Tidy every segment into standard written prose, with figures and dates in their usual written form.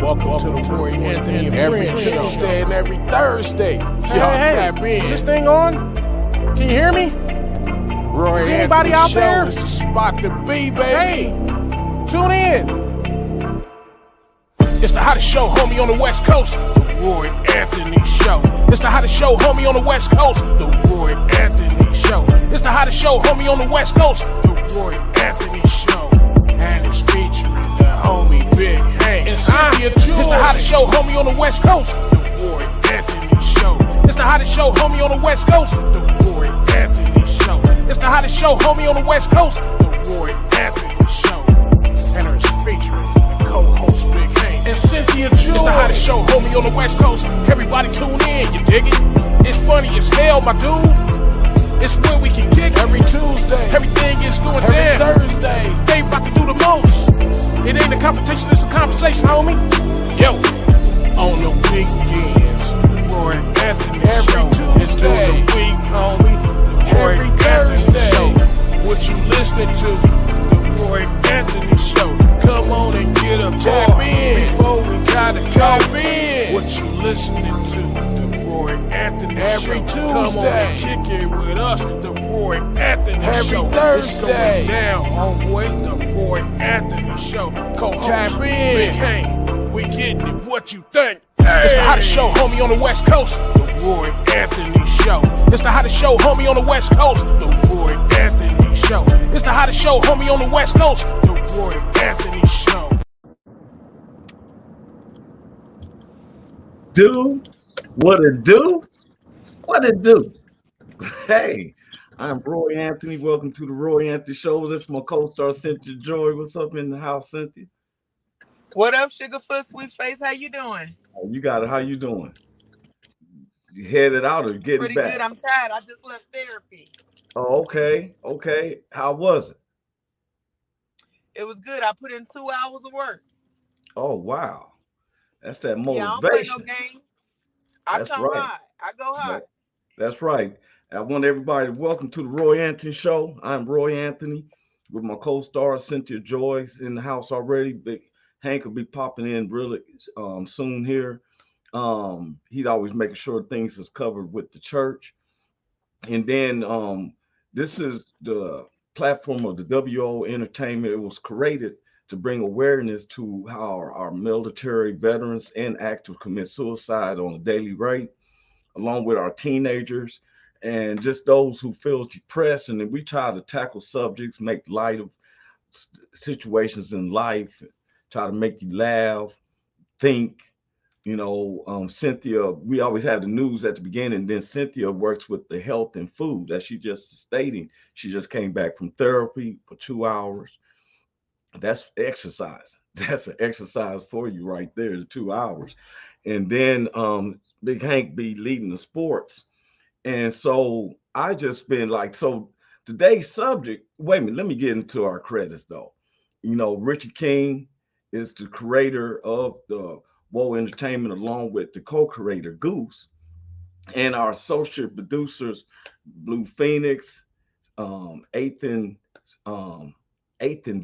Welcome to the Roy Anthony every Tuesday and every Thursday. Y'all tap in. Is this thing on? Can you hear me? Roy Is anybody out Show there? is the spot to be, baby. Hey, tune in. It's the hottest show, homie, on the West Coast. The Roy Anthony Show. It's the hottest show, homie, on the West Coast. The Roy Anthony Show. It's the hottest show, homie, on the West Coast. The Roy Anthony Show. And it's featuring the homie Big Hank and Cynthia Joi. It's the hottest show, homie, on the West Coast. The Roy Anthony Show. It's the hottest show, homie, on the West Coast. The Roy Anthony Show. It's the hottest show, homie, on the West Coast. The Roy Anthony Show. And it's featuring the co-host Big Hank and Cynthia Joi. It's the hottest show, homie, on the West Coast. Everybody tune in, you dig it? It's funny as hell, my dude. It's where we can kick every Tuesday. Everything is going every down. Thursday. They about to do the most. It ain't a confrontation, it's a conversation, homie. Yo, on the weekends, the Roy Anthony every Show. Tuesday. It's during the week, homie. The Roy every Anthony Thursday. Show. What you listening to? The Roy Anthony Show. Come on and get a tap in before we gotta tap go. in. What you listening to? The Roy Anthony every Show. Tuesday. Come on and kick it with us. The Roy Anthony every Show. Thursday. It's going down, homeboy. The Roy Anthony Show. Co-host tap in. Big Hank. We getting it. What you think? Hey. It's the hottest show, homie, on the West Coast. The Roy Anthony Show. It's the hottest show, homie, on the West Coast. The Roy Anthony Show. It's the hottest show, homie, on the West Coast. The Roy Anthony Show. Do what it do? What it do? Hey, I'm Roy Anthony. Welcome to the Roy Anthony Show. This is my co-star Cynthia Joi. What's up in the house, Cynthia? What up, Sugarfoot, Sweet Face? How you doing? Oh, you got it. How you doing? You headed out or getting Pretty back? good. I'm tired. I just left therapy. Oh, okay. Okay. How was it? It was good. I put in 2 hours of work. Oh, wow. That's that motivation. Yeah, I don't play no game. I That's come right. hard. I go hard. That's right. I want everybody to welcome to the Roy Anthony Show. I'm Roy Anthony with my co-star Cynthia Joi in the house already. Big Hank will be popping in really soon here. He's always making sure things is covered with the church. And then this is the platform of the WO Entertainment. It was created to bring awareness to how our military veterans and active commit suicide on a daily rate, along with our teenagers and just those who feel depressed. And then we try to tackle subjects, make light of situations in life, try to make you laugh, think. Cynthia, we always have the news at the beginning. Then Cynthia works with the health and food, as she just stating. She just came back from therapy for 2 hours. That's exercise. That's an exercise for you right there, the 2 hours. And then Big Hank be leading the sports. And so I just been like, so today's subject, wait a minute, let me get into our credits though. Richie King is the creator of the WO Entertainment, along with the co-creator Goose, and our associate producers, Blue Phoenix, Ethan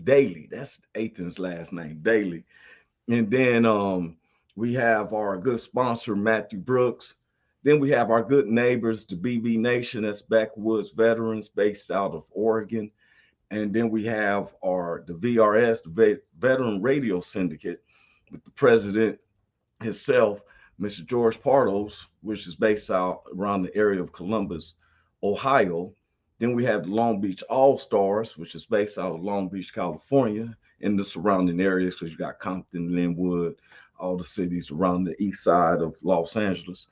Daly. That's Ethan's last name, Daly. And then we have our good sponsor, Matthew Brooks. Then we have our good neighbors, the BB Nation, that's Backwoods Veterans based out of Oregon. And then we have the VRS, the Veteran Radio Syndicate, with the president himself, Mr. George Pardos, which is based out around the area of Columbus, Ohio. Then we have the Long Beach All-Stars, which is based out of Long Beach, California, and the surrounding areas, because you got Compton, Linwood, all the cities around the east side of Los Angeles.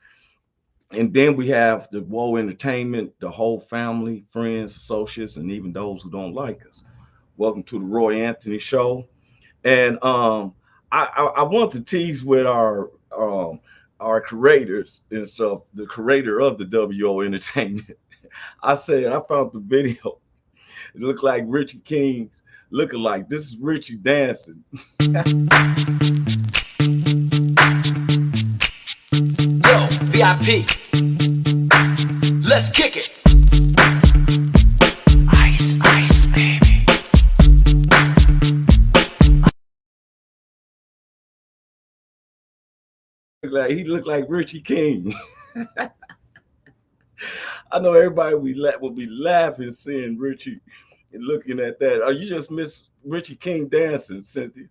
And then we have the WO Entertainment, the whole family, friends, associates, and even those who don't like us. Welcome to the Roy Anthony Show. And I want to tease with our creators and stuff, the creator of the WO Entertainment. I said, I found the video. It looked like Richie King's looking like this is Richie dancing. Yo, VIP. Let's kick it. looked like Richie King. I know everybody will be laughing seeing Richie and looking at that. You just miss Richie King dancing, Cynthia.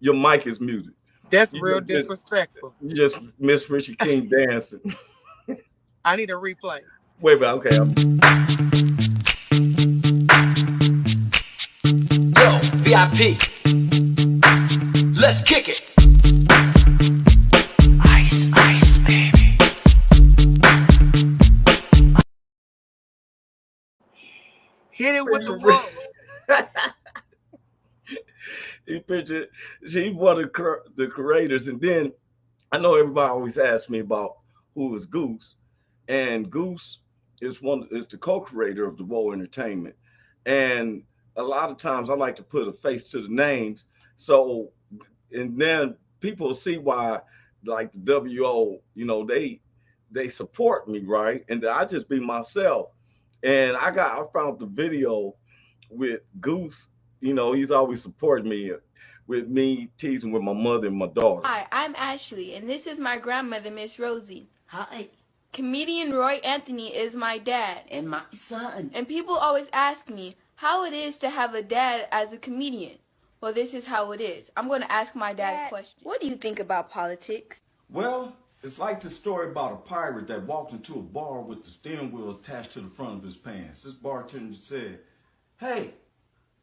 Your mic is muted. That's real disrespectful. You just miss Richie King dancing. I need a replay. Wait a minute, okay. Yo, VIP. Let's kick it. Ice, ice, baby. Hit it with the rope. He pictured, she's one of the creators. And then I know everybody always asks me about who is Goose. And Goose is the co-creator of the Woe Entertainment. And a lot of times I like to put a face to the names. So, and then people see why, like the WO, you know, they support me, right? And I just be myself. And I found the video with Goose. You know, he's always supporting me with me teasing with my mother and my daughter. Hi, I'm Ashley, and this is my grandmother, Miss Rosie. Hi. Comedian Roy Anthony is my dad. And my son. And people always ask me how it is to have a dad as a comedian. Well, this is how it is. I'm going to ask my dad a question. What do you think about politics? Well, it's like the story about a pirate that walked into a bar with the steering wheel attached to the front of his pants. This bartender said, "Hey,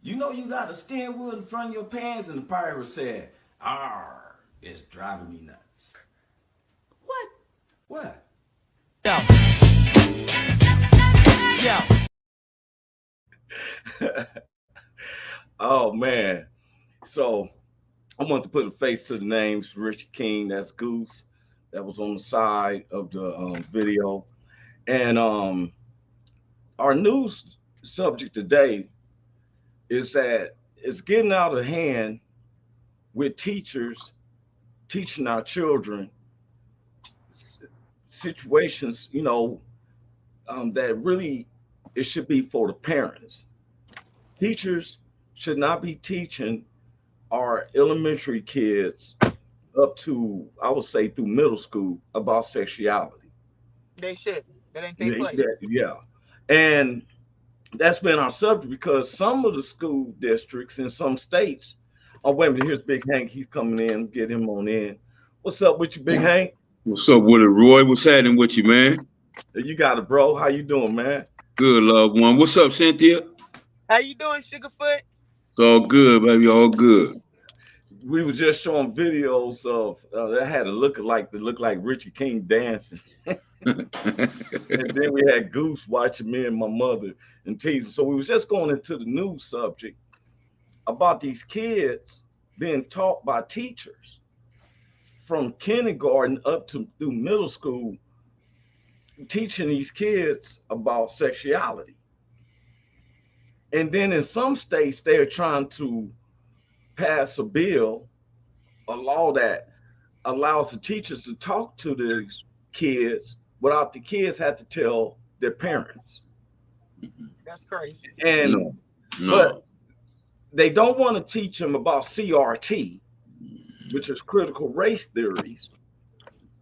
you know you got a steering wheel in front of your pants?" And the pirate said, "Arr, it's driving me nuts." What? What? Yo. Oh, man. So I want to put a face to the names. Richie King, that's Goose. That was on the side of the video. And our news subject today is that it's getting out of hand with teachers teaching our children situations, you know, that really it should be for the parents. Teachers should not be teaching our elementary kids up to, I would say, through middle school about sexuality. They should. That ain't their place. Yeah. And that's been our subject because some of the school districts in some states, oh, wait a minute, here's Big Hank. He's coming in. Get him on in. What's up with you, Big Hank? What's up with it, Roy? What's happening with you, man? You got it, bro. How you doing, man? Good, loved one. What's up, Cynthia? How you doing, Sugarfoot? It's all good, baby. All good. We were just showing videos of that had to look like Richie King dancing. And then we had Goose watching me and my mother and teasing. So we was just going into the news subject about these kids being taught by teachers from kindergarten up to through middle school, teaching these kids about sexuality. And then in some states, they're trying to pass a bill, a law that allows the teachers to talk to these kids without the kids have to tell their parents. That's crazy. And but they don't want to teach them about CRT, which is critical race theories.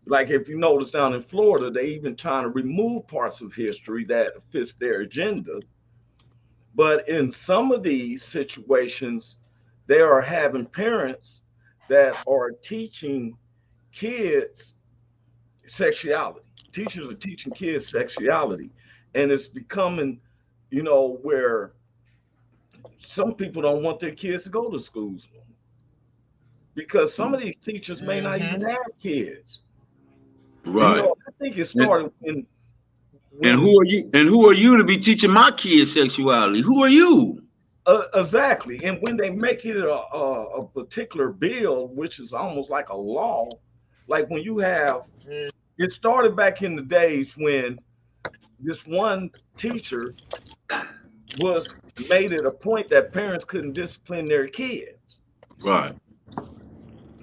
Like if you notice down in Florida, they even trying to remove parts of history that fits their agenda. But in some of these situations, they are having parents that are teaching kids sexuality. Teachers are teaching kids sexuality. And it's becoming, you know, where some people don't want their kids to go to schools because some of these teachers may not even have kids. Right. You know, I think it started when and who are you? And who are you to be teaching my kids sexuality? Who are you? Exactly. And when they make it a particular bill, which is almost like a law, like when you have, it started back in the days when this one teacher was made it a point that parents couldn't discipline their kids. Right.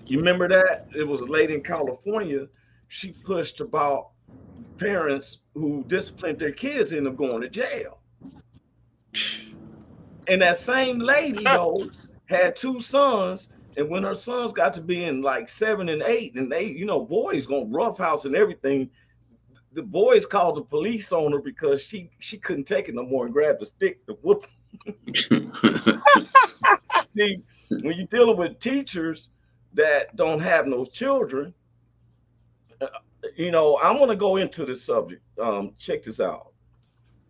You remember that? It was a lady in California. She pushed about parents who disciplined their kids end up going to jail. And that same lady, though, had two sons And when her sons got to be in like 7 and 8, and they, boys gonna roughhouse and everything, the boys called the police on her because she couldn't take it no more and grabbed a stick to whoop. See, when you're dealing with teachers that don't have no children, I want to go into this subject. Check this out.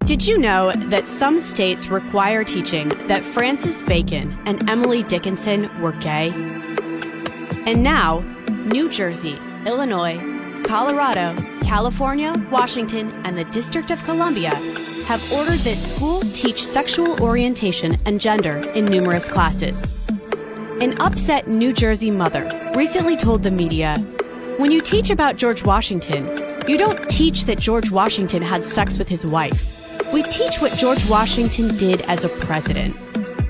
Did you know that some states require teaching that Francis Bacon and Emily Dickinson were gay? And now, New Jersey, Illinois, Colorado, California, Washington, and the District of Columbia have ordered that schools teach sexual orientation and gender in numerous classes. An upset New Jersey mother recently told the media, "When you teach about George Washington, you don't teach that George Washington had sex with his wife. We teach what George Washington did as a president."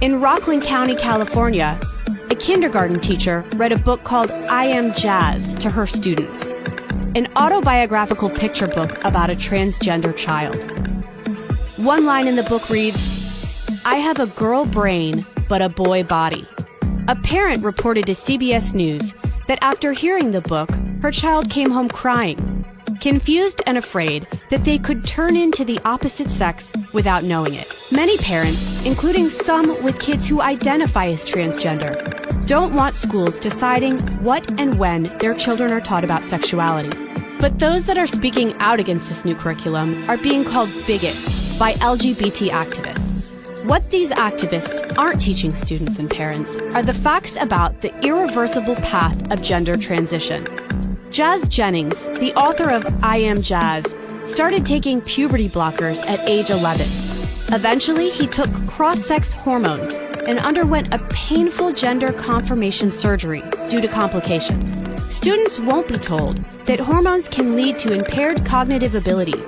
In Rockland County, California, a kindergarten teacher read a book called I Am Jazz to her students, an autobiographical picture book about a transgender child. One line in the book reads, "I have a girl brain, but a boy body." A parent reported to CBS News that after hearing the book, her child came home crying, confused and afraid that they could turn into the opposite sex without knowing it. Many parents, including some with kids who identify as transgender, don't want schools deciding what and when their children are taught about sexuality. But those that are speaking out against this new curriculum are being called bigots by LGBT activists. What these activists aren't teaching students and parents are the facts about the irreversible path of gender transition. Jazz Jennings, the author of I Am Jazz, started taking puberty blockers at age 11. Eventually, he took cross-sex hormones and underwent a painful gender confirmation surgery due to complications. Students won't be told that hormones can lead to impaired cognitive ability,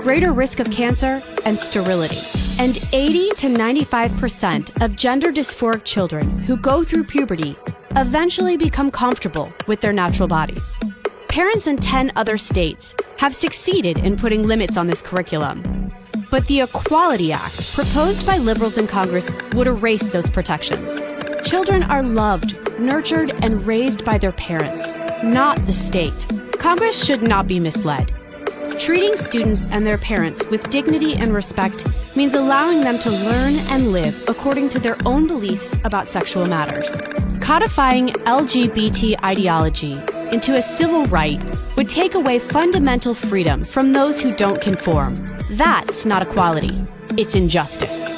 greater risk of cancer, and sterility. And 80 to 95% of gender dysphoric children who go through puberty eventually become comfortable with their natural bodies. Parents in 10 other states have succeeded in putting limits on this curriculum. But the Equality Act, proposed by liberals in Congress, would erase those protections. Children are loved, nurtured, and raised by their parents, not the state. Congress should not be misled. Treating students and their parents with dignity and respect means allowing them to learn and live according to their own beliefs about sexual matters. Codifying LGBT ideology into a civil right would take away fundamental freedoms from those who don't conform. That's not equality. It's injustice.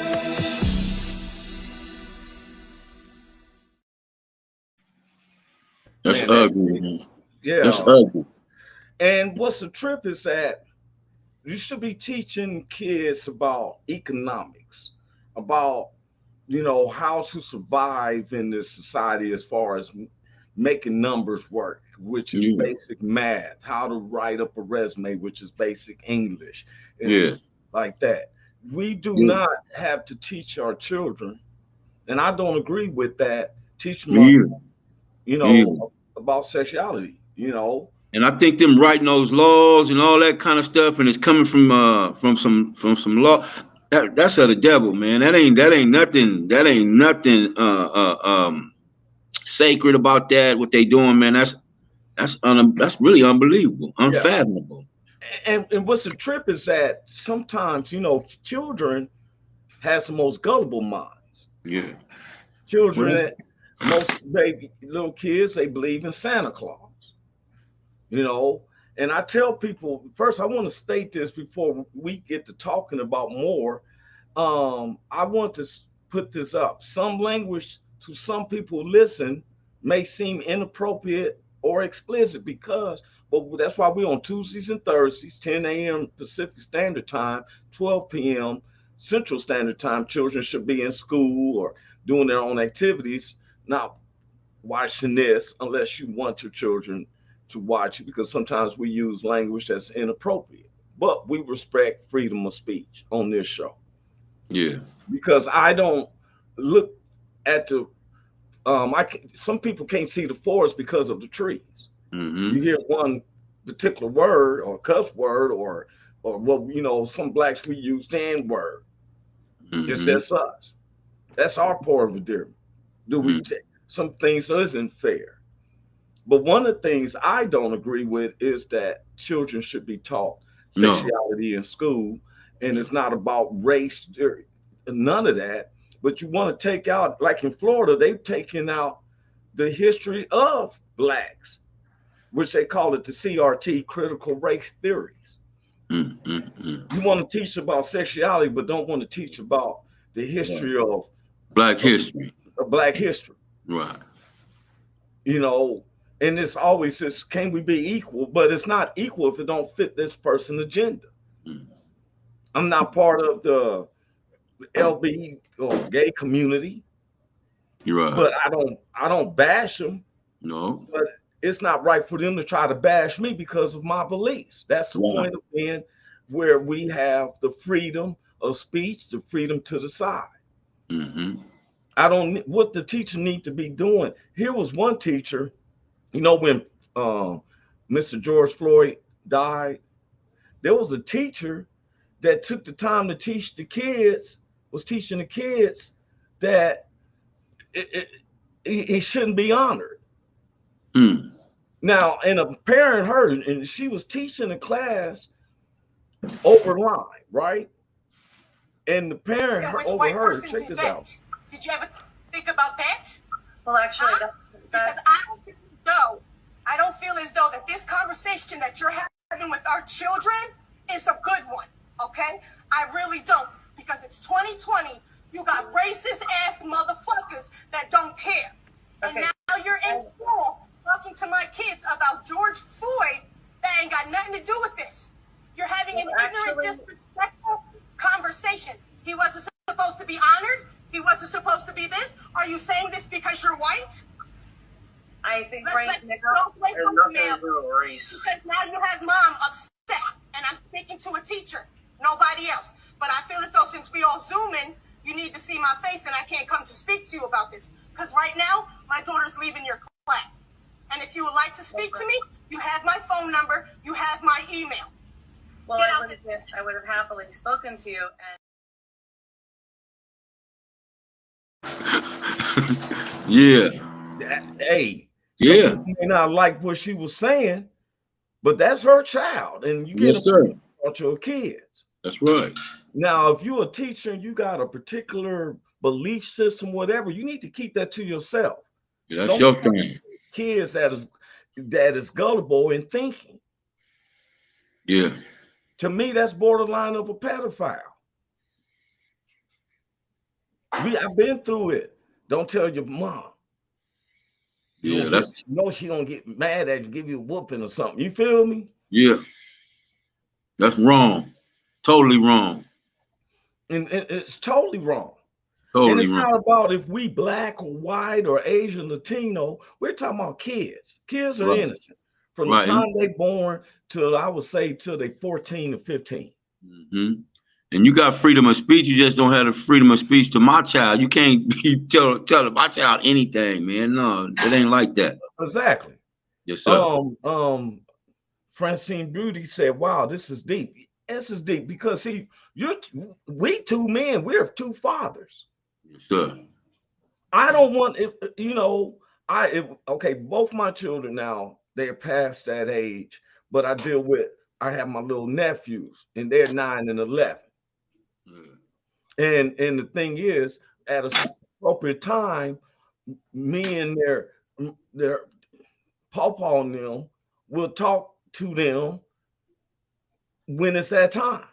That's ugly. Yeah. That's ugly. And what's the trip is that you should be teaching kids about economics, about, how to survive in this society as far as making numbers work, which is basic math, how to write up a resume, which is basic English. It's like that. We do not have to teach our children, and I don't agree with that, teach them, about sexuality, And I think them writing those laws and all that kind of stuff, and it's coming from some law. That's of the devil, man. That ain't nothing. That ain't nothing sacred about that. What they doing, man. That's really unbelievable, unfathomable. And what's the trip is that sometimes children has the most gullible minds. Yeah. Children, most baby little kids, they believe in Santa Claus. And I tell people, first, I want to state this before we get to talking about more. I want to put this up. Some language to some people listen may seem inappropriate or explicit but that's why we're on Tuesdays and Thursdays, 10 a.m. Pacific Standard Time, 12 p.m. Central Standard Time. Children should be in school or doing their own activities, not watching this unless you want your children to watch it, because sometimes we use language that's inappropriate, but we respect freedom of speech on this show. Yeah. Because I don't look at the, some people can't see the forest because of the trees. Mm-hmm. You hear one particular word or cuss word or what, some blacks, we use the N-word. Mm-hmm. It's just us. That's our part of endearment. some things isn't fair. But one of the things I don't agree with is that children should be taught No. sexuality in school, and it's not about race, none of that. But you want to take out, like in Florida, they've taken out the history of blacks, which they call it the CRT, critical race theories. You want to teach about sexuality, but don't want to teach about the history of Black history. of Black history. Right. You know, and it's always this, can we be equal? But it's not equal if it don't fit this person's agenda. I'm not part of the LB or gay community. You're right. But I don't bash them. No. But it's not right for them to try to bash me because of my beliefs. That's the point of being where we have the freedom of speech, the freedom to decide. I don't, what the teacher need to be doing. Here was one teacher, you know, when Mr. George Floyd died, there was a teacher that took the time to teach the kids, was teaching the kids that it shouldn't be honored. Now, and a parent heard, and she was teaching the class over line, right? And the parent overheard. Check this out. Did you ever think about that? Well, actually, because I don't feel as though that this conversation that you're having with our children is a good one. Okay, I really don't, because it's 2020. You got racist ass motherfuckers that don't care, and now you're in school talking to my kids about George Floyd. That ain't got nothing to do with this. You're having an ignorant, disrespectful conversation. He wasn't supposed to be honored. He wasn't supposed to be this. Are you saying this because you're white? I think Because now you have mom upset, and I'm speaking to a teacher, nobody else. But I feel as though since we all Zooming, you need to see my face, and I can't come to speak to you about this. Because right now, my daughter's leaving your class. And if you would like to speak to me, you have my phone number, you have my email. Well, I would have happily spoken to you. Yeah. Hey. Yeah. You may not like what she was saying, but that's her child, and you get about your kids. That's right. Now, if you're a teacher and you got a particular belief system, whatever, you need to keep that to yourself. Yeah, that's your thing. Kids that is gullible in thinking. Yeah. To me, that's borderline of a pedophile. I've been through it. Don't tell your mom. Yeah, she gonna get mad at you, give you a whooping or something. You feel me? Yeah. That's wrong. Totally wrong. And it's totally wrong. Totally and it's wrong. not about if we black or white or Asian, Latino. We're talking about kids. Kids are innocent from the time they born till, I would say, till they 14 to 15. And you got freedom of speech. You just don't have the freedom of speech to my child. You can't tell my child anything, man. No, it ain't like that. Exactly. Yes, sir. Francine Beauty said, "Wow, this is deep. This is deep because we two men. We're two fathers. Yes, sir. I don't want okay. Both my children now, they're past that age, but I have my little nephews, and they're 9 and 11. And the thing is, at a appropriate time, me and their pawpaw and them will talk to them when it's that time.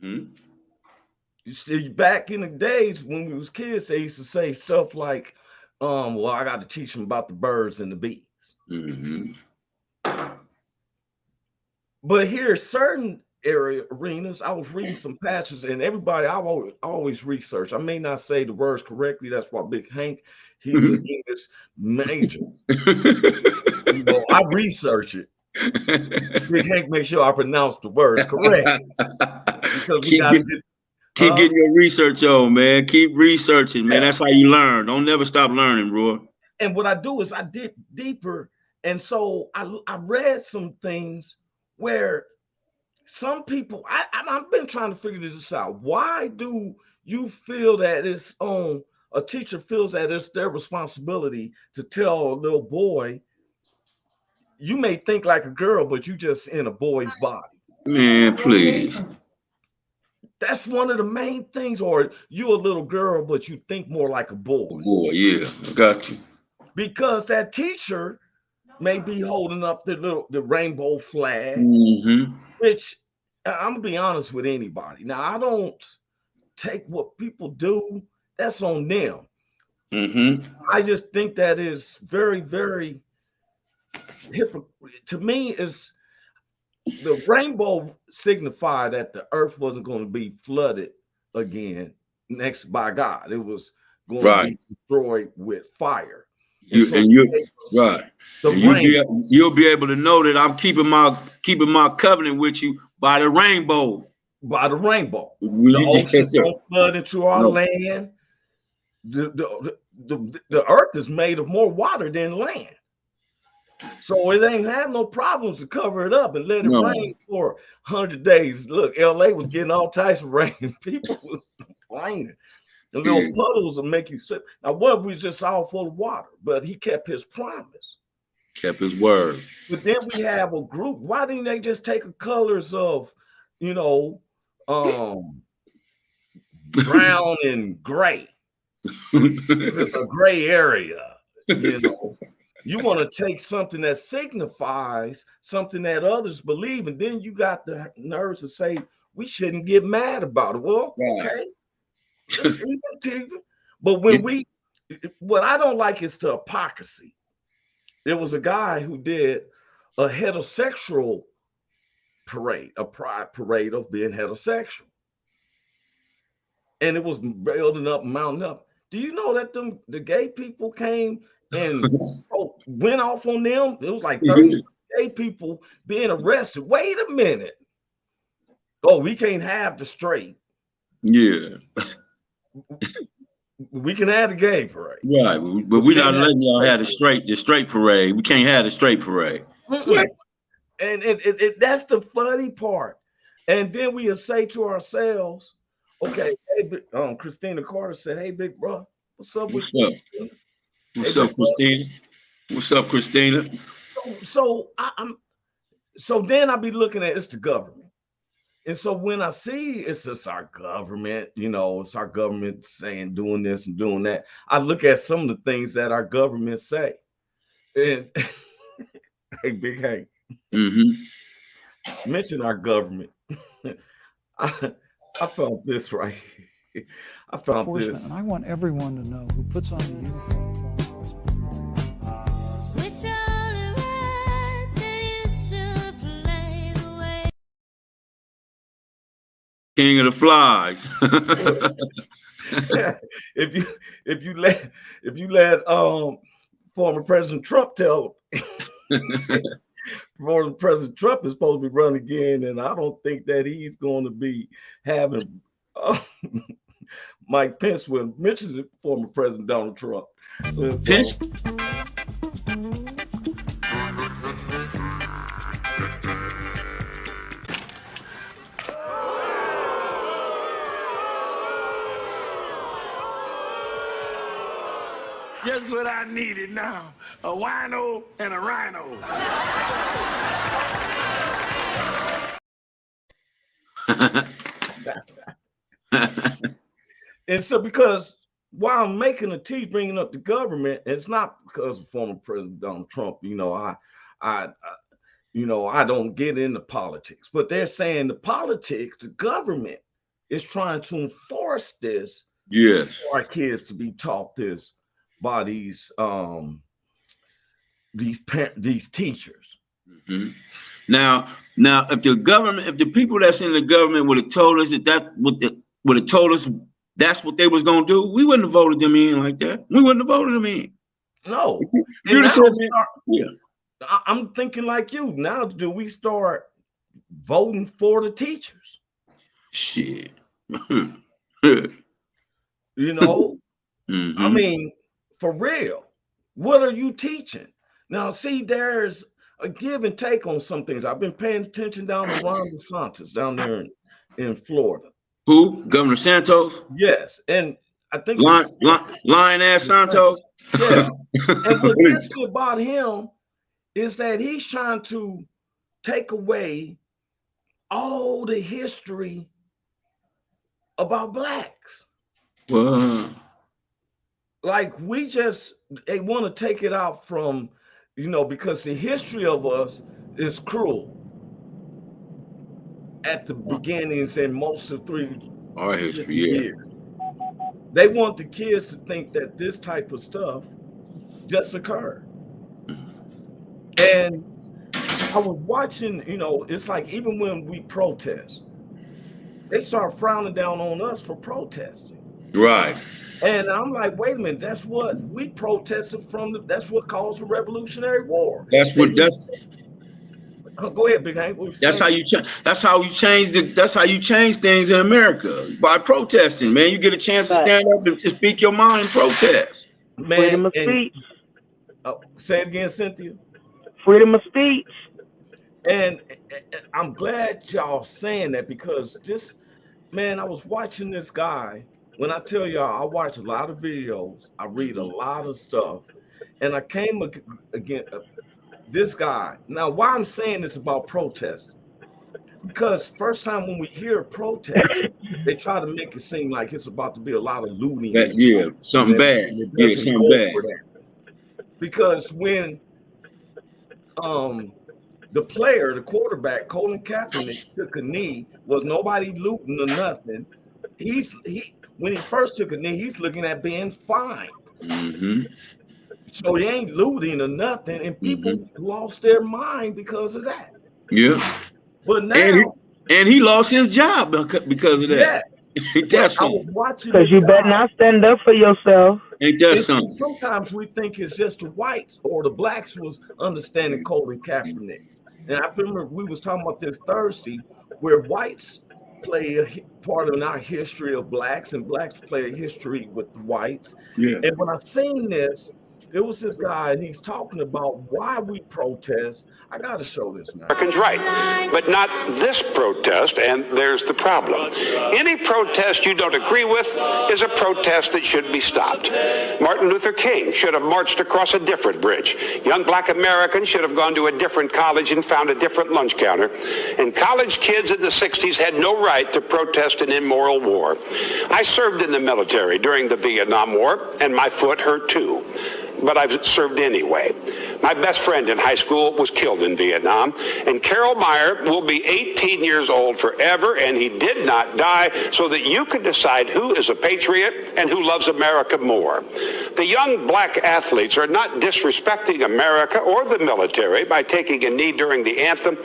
You see, back in the days when we was kids, they used to say stuff like, well, I got to teach them about the birds and the bees. But here, certain arenas, I was reading some passages, and everybody, I always research. I may not say the words correctly. That's why Big Hank, he's an English major. I research it. Big Hank, make sure I pronounce the words correct. Because we got to keep getting your research on, man. Keep researching, man. That's how you learn. Don't never stop learning, bro. And what I do is I dig deeper, and so I read some things where some people, I've been trying to figure this out. Why do you feel that it's on a teacher feels that it's their responsibility to tell a little boy, you may think like a girl, but you just in a boy's body. Man, please. That's one of the main things. Or you a little girl, but you think more like a boy. Boy, yeah, got you. Because that teacher may be holding up the rainbow flag, which I'm gonna be honest with anybody. Now, I don't take what people do. That's on them. I just think that is very, very hypocrite. To me, is the rainbow signified that the earth wasn't going to be flooded again next by God. It was going to be destroyed with fire. You'll be able to know that I'm keeping my covenant with you by the rainbow. By the rainbow. The oceans don't flood into our land. The earth is made of more water than land. So it ain't have no problems to cover it up and let it rain for 100 days. Look, LA was getting all types of rain. People was complaining. The little puddles will make you sick. Now, what if we just all full of water? But he kept his promise. Kept his word. But then we have a group. Why didn't they just take the colors of, brown and gray? This is a gray area, You want to take something that signifies something that others believe, and then you got the nerves to say we shouldn't get mad about it. Well, okay. But what I don't like is the hypocrisy. There was a guy who did a heterosexual parade, a pride parade of being heterosexual. And it was building up, mounting up. Do you know that the gay people came and went off on them? It was like 30 gay people being arrested. Wait a minute. Oh, we can't have the straight. Yeah. We can have the gay parade. Right. But we're not letting y'all have the straight parade. We can't have the straight parade. And that's the funny part. And then we'll say to ourselves, okay, hey, Christina Carter said, hey, big bro, what's up with you? What's up, Christina? What's up, Christina? So then I'll be looking at it's the government. And so when I see it's just our government, it's our government saying doing this and doing that, I look at some of the things that our government say. And hey, Big Hank, mention our government. I found this right here. I found this. And I want everyone to know who puts on the uniform. King of the flies. if you let former President Trump tell former President Trump is supposed to be running again, and I don't think that he's going to be having Mike Pence will mention the former President Donald Trump. Pence. Just what I needed now, a wino and a rhino. And so because while I'm making a tea, bringing up the government, it's not because of former President Donald Trump. I don't get into politics, but they're saying the politics, the government is trying to enforce this. Yes. For our kids to be taught this by these teachers. Now, if the people that's in the government would have told us would have told us that's what they was gonna do, we wouldn't have voted them in like that. We wouldn't have voted them in. No. I'm thinking like you. Now, do we start voting for the teachers? Shit. I mean, for real, what are you teaching? Now, see, there's a give and take on some things. I've been paying attention down to Ron DeSantis down there in Florida. Who? Governor Santos? Yes. And I think it's Lion ass Santos. Yeah. And what gets me about him is that he's trying to take away all the history about blacks. Well, like they want to take it out from, because the history of us is cruel at the beginnings and most of our history, years. They want the kids to think that this type of stuff just occurred. And I was watching, it's like even when we protest, they start frowning down on us for protesting. Right. And I'm like, wait a minute, that's what we protested from. That's what caused the Revolutionary War. Go ahead, Big Hank. That's how you change things in America, by protesting, man. You get a chance to stand up and to speak your mind and protest. Man, freedom of speech. Say it again, Cynthia. Freedom of speech. And I'm glad y'all saying that, because I was watching this guy. When I tell y'all, I watch a lot of videos, I read a lot of stuff, and I came again this guy. Now, why I'm saying this about protest? Because first time when we hear protest, they try to make it seem like it's about to be a lot of looting. Something bad. Yeah, something bad. Because when the quarterback, Colin Kaepernick, took a knee, was nobody looting or nothing. When he first took a knee, he's looking at being fined. Mm-hmm. So he ain't looting or nothing, and people lost their mind because of that. Yeah. But now, and he lost his job because of that. Yeah. That's I was watching because you better not stand up for yourself. Ain't that something? Sometimes we think it's just the whites or the blacks was understanding Colin Kaepernick. And I remember we was talking about this Thursday, where whites play a part in our history of blacks, and blacks play a history with the whites. Yeah. And when I seen this, it was this guy, and he's talking about why we protest. I got to show this now. Americans' right, but not this protest, and there's the problem. Any protest you don't agree with is a protest that should be stopped. Martin Luther King should have marched across a different bridge. Young black Americans should have gone to a different college and found a different lunch counter. And college kids in the 60s had no right to protest an immoral war. I served in the military during the Vietnam War, and my foot hurt too. But I've served anyway. My best friend in high school was killed in Vietnam, and Carol Meyer will be 18 years old forever, and he did not die, so that you can decide who is a patriot and who loves America more. The young black athletes are not disrespecting America or the military by taking a knee during the anthem.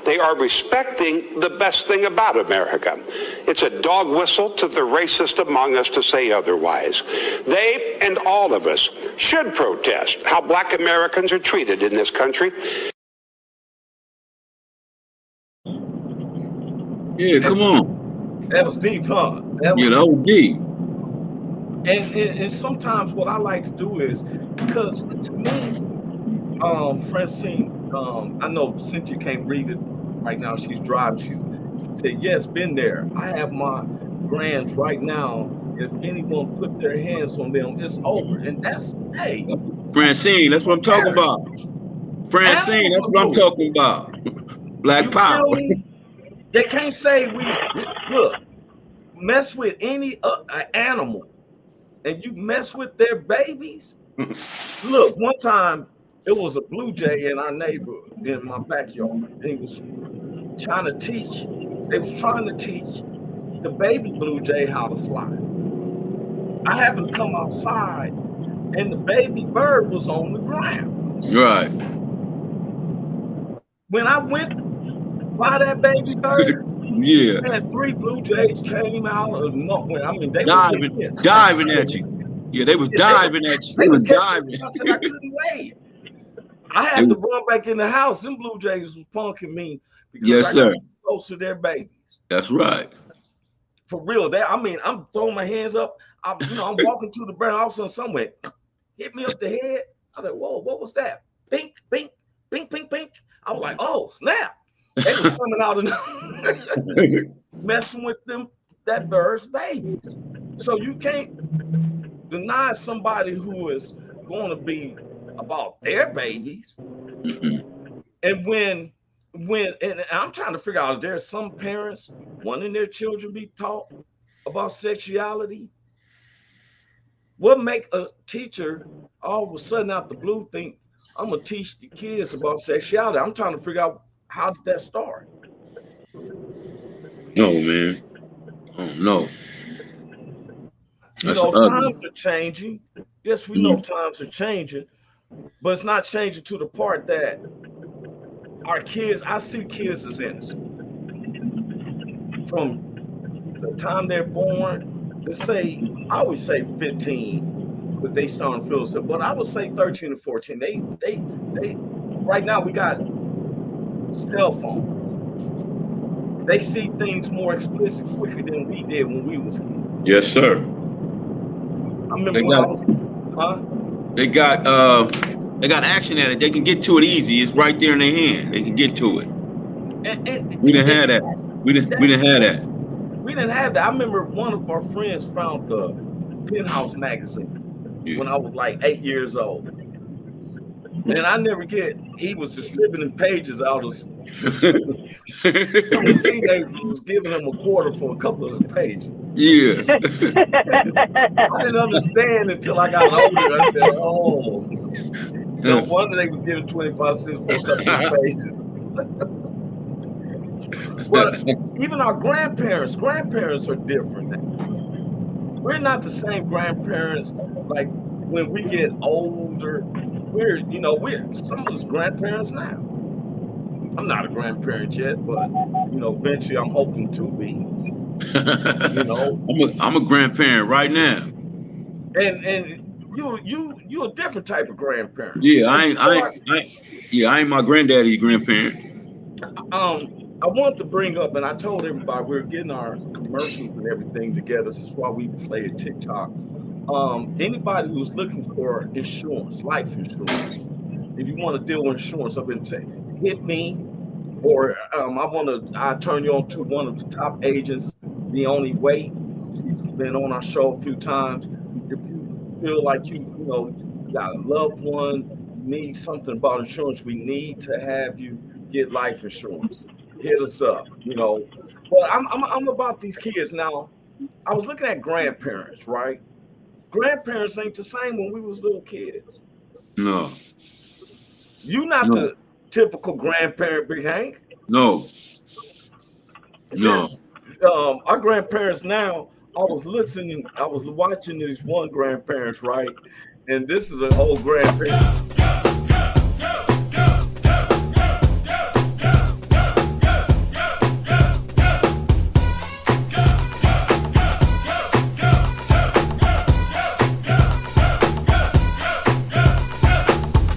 They are respecting the best thing about America. It's a dog whistle to the racist among us to say otherwise. They and all of us should protest how black Americans are treated in this country. Yeah, come on. That was deep, huh? That was deep. And sometimes what I like to do is, because to me, Francine, I know Cynthia can't read it right now. She's driving. She said, yes, been there. I have my grands right now. If anyone put their hands on them, it's over. And that's Francine, that's what I'm talking about. Francine, that's what I'm talking about. Black power. They can't say look, mess with any animal and you mess with their babies. Look, one time it was a blue jay in our neighborhood in my backyard. And he was trying to teach the baby blue jay how to fly. I happened to come outside and the baby bird was on the ground. Right. When I went by that baby bird, man, 3 blue jays came out of nowhere. I mean, they were diving at you. Yeah, they was diving at you. They was diving. I said I couldn't wait. I had to run back in the house. Them blue jays was punking me because I got close to their babies. That's right. For real. I'm throwing my hands up. I'm walking to the bird. All of a sudden, somewhere hit me up the head. I said, "Whoa, what was that? Pink, pink, pink, pink, pink." I was like, "Oh, snap!" They was coming out and messing with that bird's babies. So you can't deny somebody who is going to be about their babies. And when and I'm trying to figure out, is there some parents wanting their children be taught about sexuality? What make a teacher all of a sudden out the blue think I'm gonna teach the kids about sexuality? I'm trying to figure out, how did that start? No, man. Oh no. You know, times are changing. Yes, we know times are changing, but it's not changing to the part that our kids, I see kids as innocent. From the time they're born, let's say, I always say 15, but they start to feel so, but I would say 13 and 14. They right now we got cell phones. They see things more explicit quicker than we did when we was kids. Yes, sir. I remember they got action at it. They can get to it easy. It's right there in their hand. They can get to it. We didn't have that. We didn't have that. We didn't have that. I remember one of our friends found the Penthouse magazine when I was like 8 years old. And I never he was distributing pages out of the teenager was giving him a quarter for a couple of the pages. Yeah. I didn't understand until I got older. I said, oh, no wonder they was giving 25 cents for a couple of pages. But even our grandparents are different now. We're not the same grandparents like when we get older. We're some of us grandparents now. I'm not a grandparent yet, but eventually I'm hoping to be. I'm a grandparent right now. And you a different type of grandparent. Yeah, I ain't my granddaddy's grandparent. I want to bring up, and I told everybody we're getting our commercials and everything together. This is why we play a TikTok. Anybody who's looking for insurance, life insurance, if you want to deal with insurance, I've been saying, hit me, or I turn you on to one of the top agents, The Only Way. She's been on our show a few times. If you feel like you got a loved one, need something about insurance, we need to have you get life insurance. Hit us up, But I'm about these kids now. I was looking at grandparents, right? Grandparents ain't the same when we was little kids. No. You not the typical grandparent, Big Hank. No. No. Our grandparents now, I was watching these one grandparents, right? And this is an old grandparent.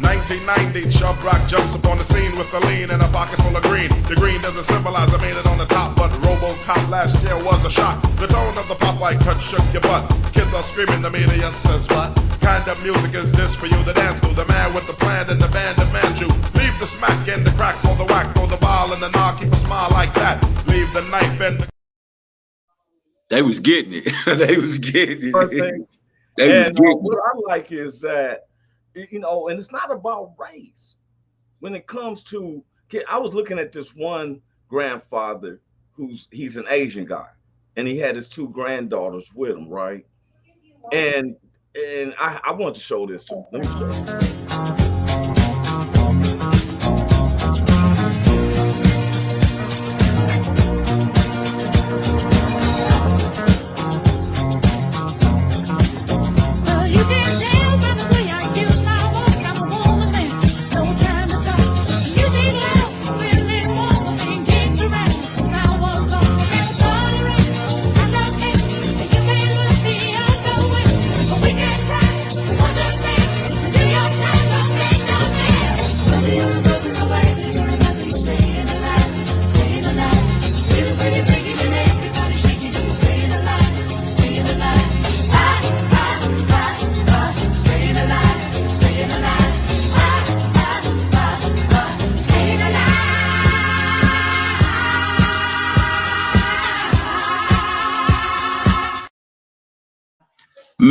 1990, Chubb Rock jumps upon the scene with a lean and a pocket full of green. The green doesn't symbolize I made it on the top, but RoboCop last year was a shock. The tone of the Popeye cut shook your butt. Kids are screaming, the media says what? Kind of music is this for you to dance to? The man with the plan and the band demands you. Leave the smack and the crack for the whack, for the ball and the knock, keep a smile like that. Leave the knife and the... They was getting it. They was getting it. What I like is that, and it's not about race. When it comes to, I was looking at this one grandfather he's an Asian guy, and he had his two granddaughters with him, right? And I want to show this too. Let me show you. 'Cause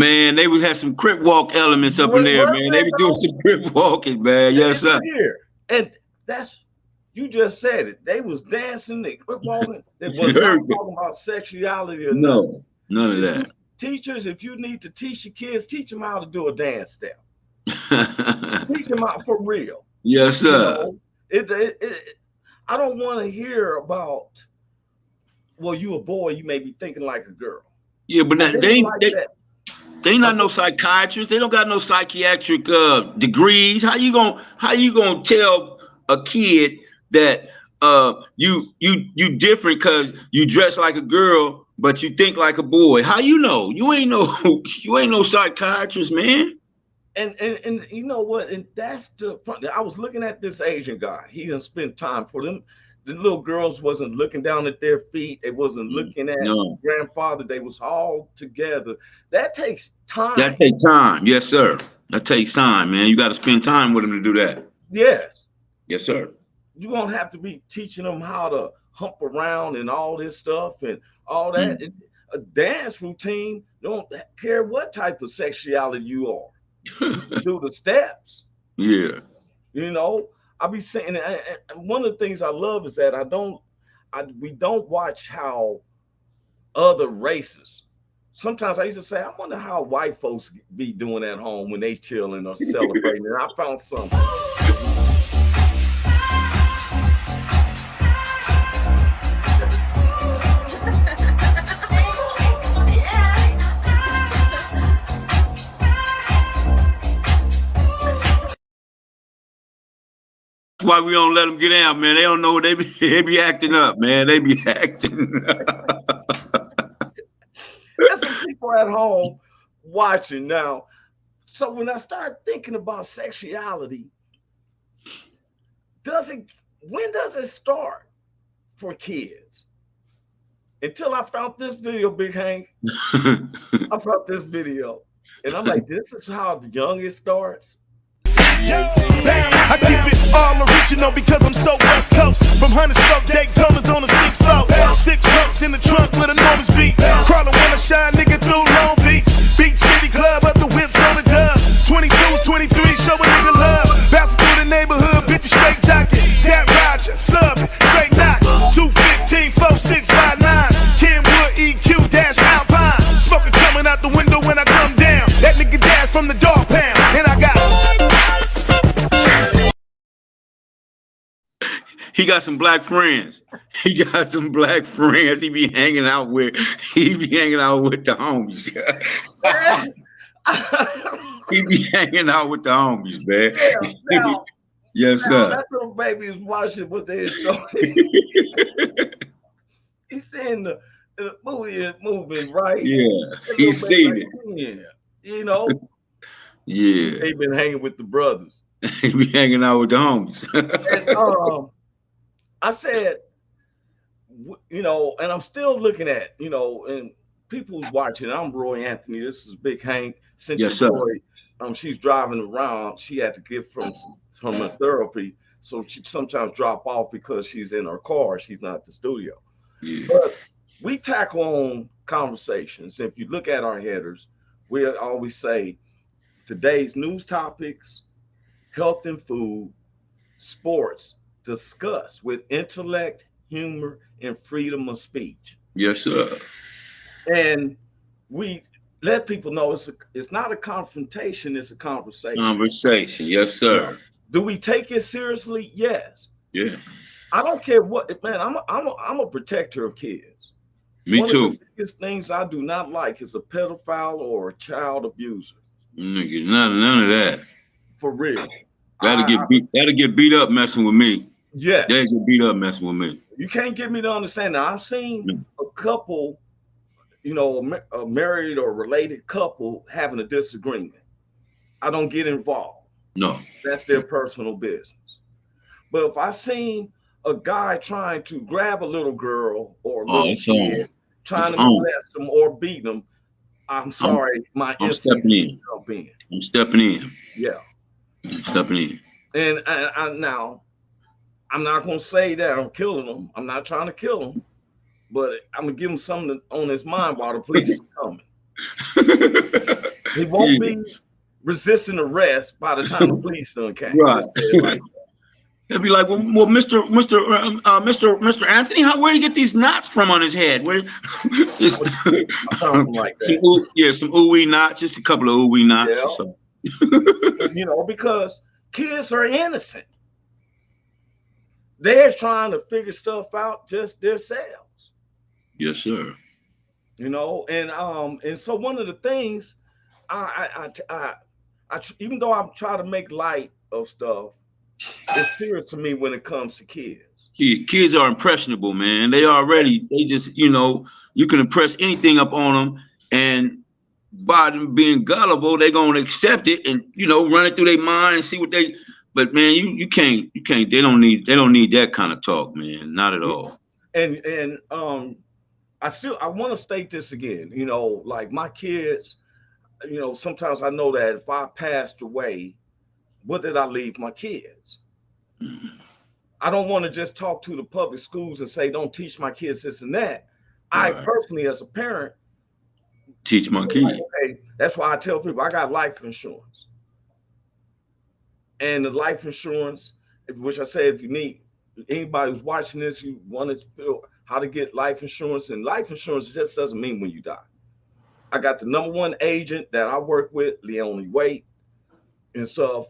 Man, they would have some crip walk elements up in there, man. They be doing some crip walking, man. Yes, sir. Here. And that's, you just said it. They was dancing, they crip walking. They was not talking about sexuality or nothing. None of that. Teachers, if you need to teach your kids, teach them how to do a dance step. Teach them out for real. Yes, sir. You know, I don't want to hear about, well, you a boy, you may be thinking like a girl. Yeah, but they not no psychiatrists. They don't got no psychiatric degrees. How you gonna tell a kid that you different because you dress like a girl but you think like a boy? How you know? You ain't no psychiatrist, man. And you know what? And that's the front. I was looking at this Asian guy. He didn't spend time for them. The little girls wasn't looking down at their feet. They wasn't looking at grandfather. They was all together. That takes time. That takes time. Yes, sir. That takes time, man. You got to spend time with them to do that. Yes. Yes, sir. You won't have to be teaching them how to hump around and all this stuff and all that. A dance routine, don't care what type of sexuality you are. Do the steps. Yeah. You know, I be saying, and one of the things I love is that we don't watch how other races. Sometimes I used to say, I wonder how white folks be doing at home when they chilling or celebrating. And I found something. Why we don't let them get out, man? They don't know what they be acting up, man. They be acting up. There's some people at home watching now. So when I start thinking about sexuality, when does it start for kids? Until I found this video, Big Hank. I found this video, and I'm like, this is how the youngest starts. I keep it all original because I'm so West Coast. From Huntersville, Daytona's on the 6th floor. 6 bucks in the trunk with enormous beat. Crawling when I shine, nigga, through Long Beach. Beach City Club, up the whips on the dub. 22s, 23s, show a nigga love. Bouncing through the neighborhood, bitches straight jockey. Tap Roger, sub it, straight knock. 215, 4659. Kenwood, EQ, dash Alpine. Smoking coming out the window when I come down. That nigga dash from the dog pound. And I got he got some black friends. He got some black friends. He be hanging out with the homies. He be hanging out with the homies, man. Now, yes, sir. That little baby is watching what they're showing. He's seeing the movie is moving, right? Yeah, he's seen it. Yeah, you know. Yeah. They've been hanging with the brothers. He be hanging out with the homies. And, I said, you know, and I'm still looking at, you know, and people's watching. I'm Roy Anthony. This is Big Hank. Cynthia Joi, she's driving around. She had to get from her therapy, so she sometimes drop off because she's in her car. She's not at the studio. Yeah. But we tackle on conversations. If you look at our headers, we always say today's news topics, health and food, sports, discuss with intellect, humor, and freedom of speech. Yes, sir. And we let people know it's not a confrontation, it's a conversation. Conversation, yes, sir. Do we take it seriously? Yes. Yeah. I don't care what, man, I'm a protector of kids. Me too. One of the biggest things I do not like is a pedophile or a child abuser. Nigga, none of that. For real. That'll get beat up messing with me. Yeah. That'll get beat up messing with me. You can't get me to understand. Now, I've seen a couple, you know, a married or related couple having a disagreement. I don't get involved. No. That's their personal business. But if I seen a guy trying to grab a little girl or a little kid, trying to molest them or beat them, I'm sorry, I'm stepping in. I'm stepping in. Yeah. I'm stepping in. And I now, I'm not going to say that I'm killing them. I'm not trying to kill them, but I'm going to give him something on his mind while the police is coming. He won't be resisting arrest by the time the police done came. Right. Like They'll be like, well, Mr. Anthony, where did he get these knots from on his head? Where, something like that. Some ooey knots, just a couple of ooey knots or something. You know, because kids are innocent. They're trying to figure stuff out just themselves. Yes, sir. You know, and so one of the things I even though I'm trying to make light of stuff, it's serious to me when it comes to kids. Kids are impressionable, man. They just, you know, you can impress anything up on them, and by them being gullible, they're gonna accept it and, you know, run it through their mind and see what they. But man, you can't. They don't need that kind of talk, man. Not at all. And I want to state this again. You know, like my kids. You know, sometimes I know that if I passed away, what did I leave my kids? I don't want to just talk to the public schools and say, don't teach my kids this and that. Right. I personally, as a parent, teach my kids. Okay, that's why I tell people I got life insurance. And the life insurance, which I say, if you need anybody who's watching this, you want to feel how to get life insurance, and life insurance just doesn't mean when you die. I got the #1 agent that I work with, Leonie Waite, and stuff.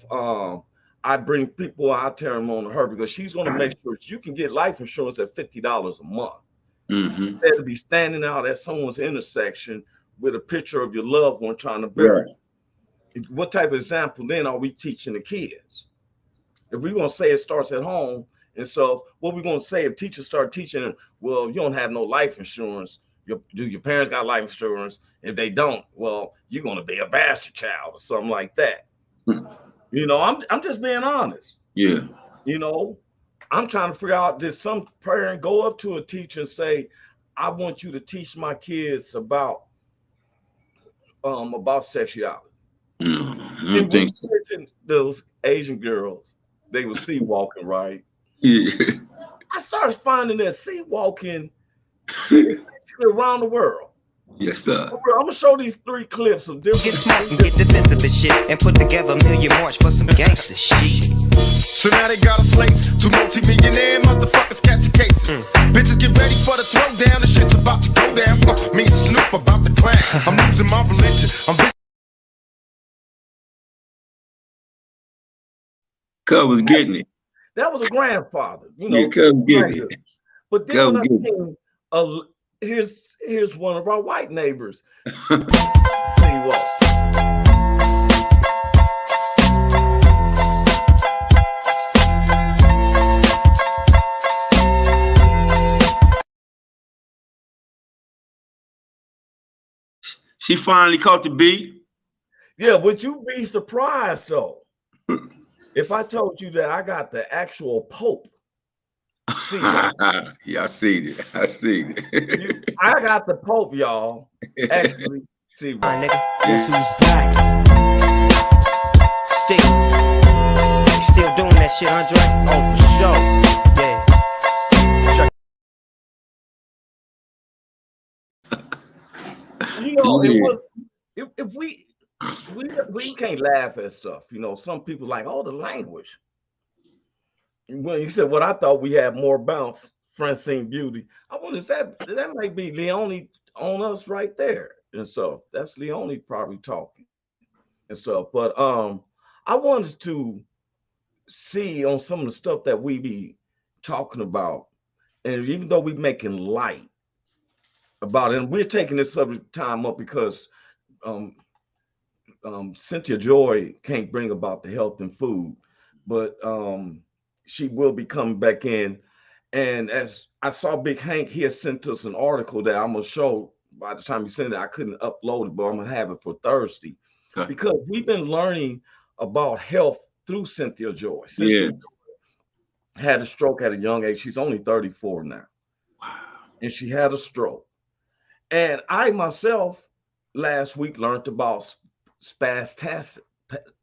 I bring people out there and on to her because she's going to make sure you can get life insurance at $50 a month. Instead of be standing out at someone's intersection with a picture of your loved one trying to bury. What type of example then are we teaching the kids? If we're going to say it starts at home, and so what we're going to say if teachers start teaching them, well, you don't have no life insurance. Do your parents got life insurance? If they don't, well, you're going to be a bastard child or something like that. You know, I'm just being honest. Yeah. You know, I'm trying to figure out, did some parent go up to a teacher and say, I want you to teach my kids about sexuality? No, I don't think so. Those Asian girls, they were sea walking, right? Yeah. I started finding that sea walking around the world. Yes, sir. I'm gonna show these 3 clips of different. Get smart and get defensive and shit, and put together a million march for some gangster shit. So now they got a slate to multi-millionaire motherfuckers catch cases. Bitches get ready for the throwdown. The shit's about to go down. Me and Snoop about to crack. I'm losing my religion. Cub was getting it. That was a grandfather, you know. Yeah, Cub getting it. But then when I here's one of our white neighbors. See what? She finally caught the beat. Yeah, but you'd be surprised though. If I told you that I got the actual Pope. Yeah, I seen it. I got the Pope, y'all. Actually, see, my nigga, guess who's back? Still doing that shit, Andre? Oh, for sure. Yeah. You know, it was if we can't laugh at stuff. You know, some people like, oh, the language. When you said what I thought we had more bounce, Francine Beauty. I wonder that might be Leonie on us right there. And so that's Leonie probably talking and stuff. But I wanted to see on some of the stuff that we be talking about, and even though we making light about it, and we're taking this subject time up because Cynthia Joi can't bring about the health and food, but she will be coming back in. And as I saw Big Hank, he has sent us an article that I'm gonna show. By the time you send it, I couldn't upload it, but I'm gonna have it for Thursday. Okay. Because we've been learning about health through Cynthia Joi. Cynthia had a stroke at a young age. She's only 34 now. Wow. And she had a stroke. And I myself last week learned about spasticity.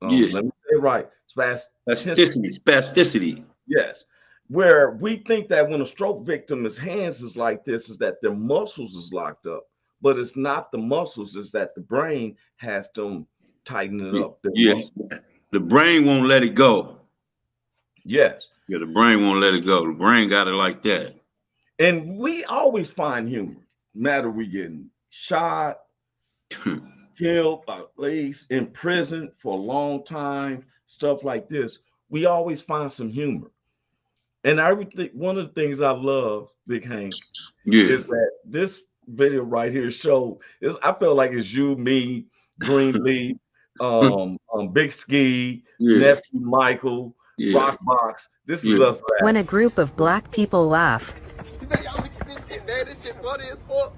Yes. Let me say it right. Spasticity. Yes. Where we think that when a stroke victim's hands is like this, is that their muscles is locked up. but it's not the muscles, it's that the brain has them tightening up their Yeah, muscles. the brain won't let it go. Yes. Yeah, the brain won't let it go. The brain got it like that. And we always find humor, no matter we getting shot, killed, at least in prison for a long time, stuff like this. We always find some humor. And one of the things I love, Big Hank, is that this video right here I feel like it's you, me, Greenleaf, Big Ski, Nephew Michael, Rock Box. This is us. When a group of black people laugh, This shit funny as fuck.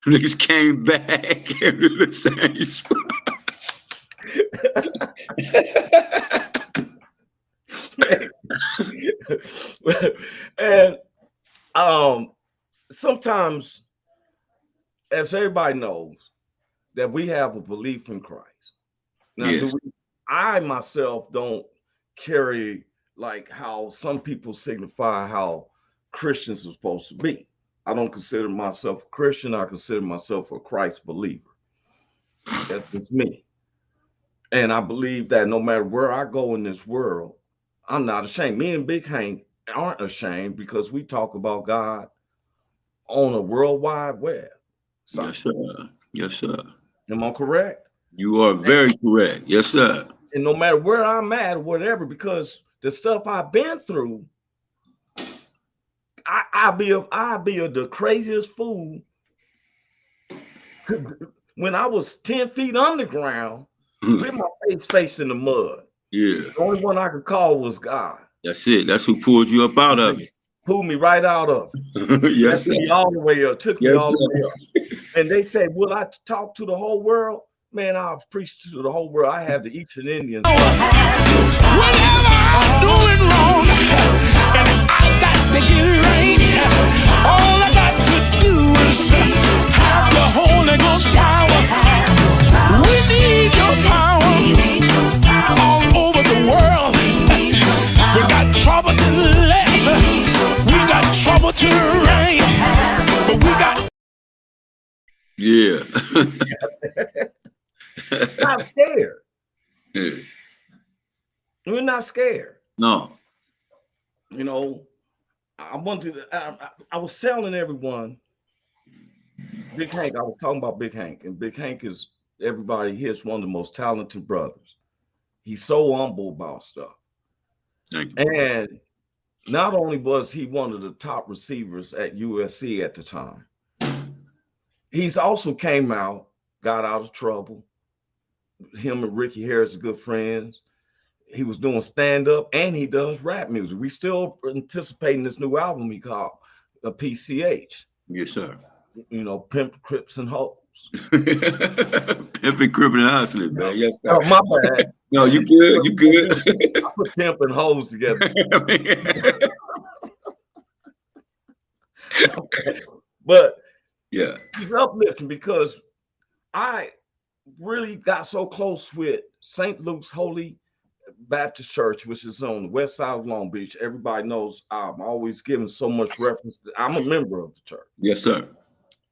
Niggas came back into the same spot. And sometimes, as everybody knows, that we have a belief in Christ. Now, I myself don't carry like how some people signify how Christians are supposed to be. I don't consider myself a Christian. I consider myself a Christ believer. That's just me. And I believe that no matter where I go in this world, I'm not ashamed. Me and Big Hank aren't ashamed because we talk about God on a worldwide web. So, yes, sir. Yes, sir. Am I correct? You are very correct. Yes, sir. And no matter where I'm at or whatever, because the stuff I've been through, I'll be the craziest fool. When I was 10 feet underground, with my face facing the mud. Yeah. The only one I could call was God. That's it. That's who pulled you up out of it. Pulled me right out of it. Yes, me all the way up. Took me all the way up. And they said, will I talk to the whole world? Man, I'll preach to the whole world. I have the Eastern Indians. Whatever I'm doing wrong, and I got to get it right. All I got to do is have the Holy Ghost power. We need your power all over the world. We got trouble to the left, we got trouble to the right, but we got. Yeah. Not scared. Yeah. We're not scared. No. You know, I was telling everyone, Big Hank, I was talking about Big Hank, and Big Hank is everybody here is one of the most talented brothers. He's so humble about stuff. Thank you. And not only was he one of the top receivers at USC at the time, he's also came out, got out of trouble. Him and Ricky Harris are good friends. He was doing stand-up and he does rap music. We still anticipating this new album he called PCH. Yes, sir. You know, Pimp, Crips, and Hoes. Pimping, Crippin' and Hustling, man. Yes, sir. Oh, my bad. No, you good. You good. I put Pimp and Hoes together. Okay. But yeah, he's uplifting because I really got so close with St. Luke's Holy Baptist Church, which is on the west side of Long Beach. Everybody knows I'm always giving so much reference. I'm a member of the church. Yes, sir.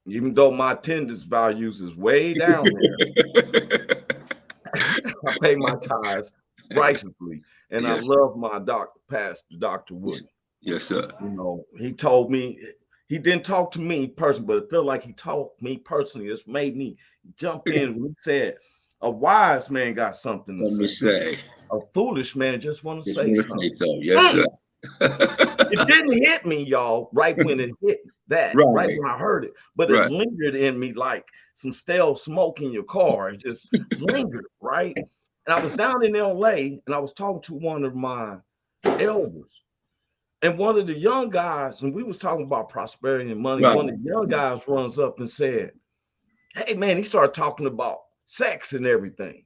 Even though my attendance values is way down there, I pay my tithes righteously, and yes. I love my pastor, Dr. Wood. Yes, sir. You know, he told me. He didn't talk to me personally, but it felt like he talked to me personally. This made me jump in. He said, a wise man got something to say. A foolish man just want to say something. Yes, sir. It didn't hit me, y'all, right when it hit that, right when I heard it. But it lingered in me like some stale smoke in your car. It just lingered, right? And I was down in LA and I was talking to one of my elders. And one of the young guys, and we was talking about prosperity and money, one of the young guys runs up and said, hey, man, he started talking about sex and everything.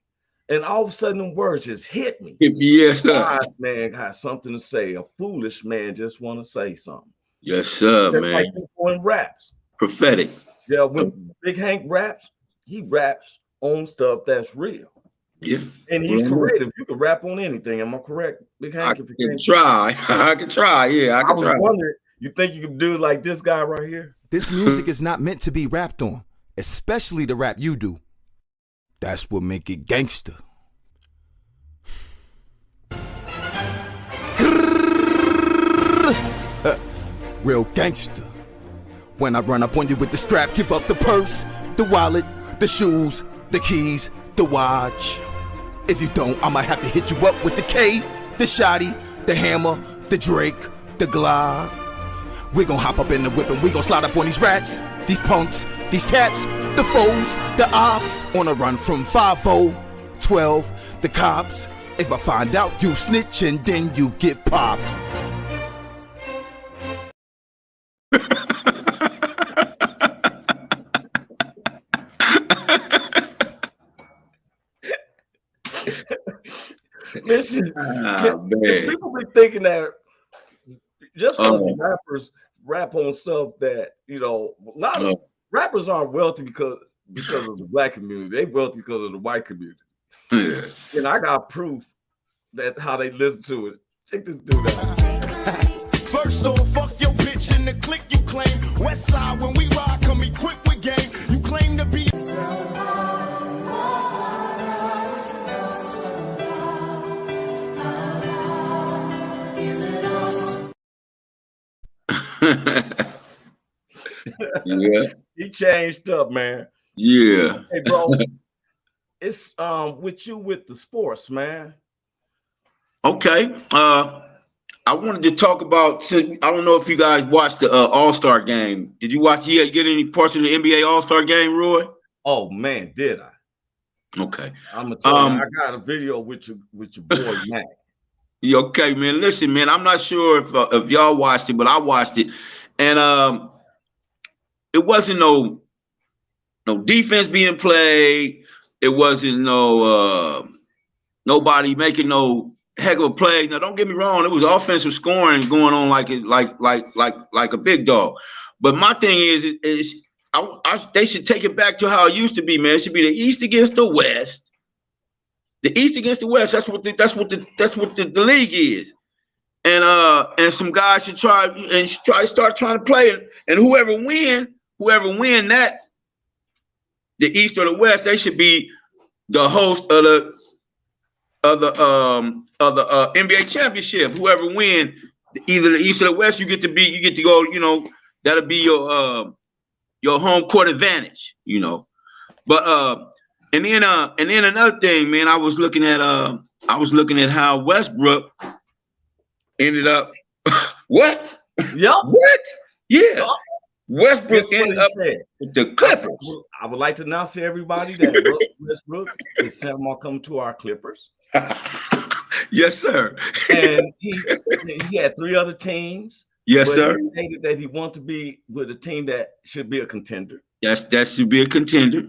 And all of a sudden, them words just hit me. Yes, sir. A wise man got something to say. A foolish man just want to say something. Yes, sir, just man. like people in raps. Prophetic. Yeah, when Big Hank raps, he raps on stuff that's real. Yeah. And he's creative. You can rap on anything. Am I correct, Big Hank? I can try. I can try. Yeah, I can try. I was wondering, you think you can do it like this guy right here? This music is not meant to be rapped on, especially the rap you do. That's what make it gangster. Real gangster. When I run up on you with the strap, give up the purse, the wallet, the shoes, the keys, the watch. If you don't, I might have to hit you up with the K, the shotty, the hammer, the Drake, the Glock. We gon' hop up in the whip and we gon' slide up on these rats, these punks, these cats, the foes, the ops. On a run from 5-0, 12, the cops. If I find out you snitching, then you get popped. Listen, people be thinking that just because rappers rap on stuff that, you know, a lot of rappers aren't wealthy because of the black community. They wealthy because of the white community. Yeah. And I got proof that how they listen to it. Check this dude out. First off, fuck your bitch in the clique you claim. West side, when we ride, come equipped with game. You claim to be. Yeah. He changed up, man. Yeah. Hey, bro. It's with you with the sports, man. Okay. I wanted to talk about. I don't know if you guys watched the All-Star game. Did you watch? Get any parts of the NBA All-Star game, Roy? Oh man, did I? Okay. I'm gonna tell you, I got a video with your boy Mac. Okay, man. Listen, man. I'm not sure if y'all watched it, but I watched it, and it wasn't no defense being played. It wasn't nobody making no heck of a play. Now, don't get me wrong. It was offensive scoring going on like a big dog. But my thing is they should take it back to how it used to be, man. It should be the East against the West. The East against the West. That's what the league is. And some guys should try to play it. And whoever win that, the East or the West, they should be the host of the NBA championship. Whoever win, either the East or the West, you get to go. You know, that'll be your home court advantage. You know, but and then another thing, man. I was looking at how Westbrook ended up. What? Yep. What? Yeah. Yep. Westbrook ended up with the Clippers. I would like to announce to everybody that Westbrook is time to come to our Clippers. Yes, sir. And he had 3 other teams. Yes, sir. He stated that he wanted to be with a team that should be a contender. That should be a contender.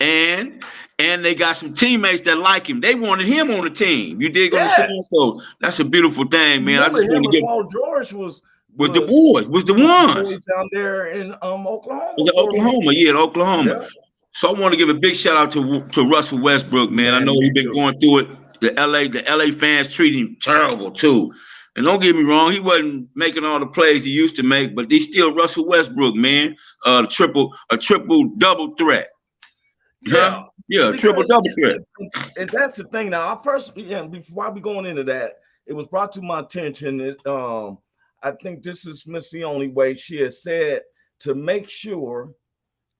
And they got some teammates that like him. They wanted him on the team. You dig what I'm saying? So that's a beautiful thing, man. I just want to get Paul George was the boys, was the ones. Boys down there in Oklahoma. In Oklahoma. Yeah. So I want to give a big shout out to Russell Westbrook, man. I know he's been going through it. The LA fans treat him terrible too. And don't get me wrong, he wasn't making all the plays he used to make, but he's still Russell Westbrook, man. A triple double threat. Yeah. Yeah, triple double threat. And that's the thing. Now, before we going into that, it was brought to my attention that I think this is the only way she has said to make sure.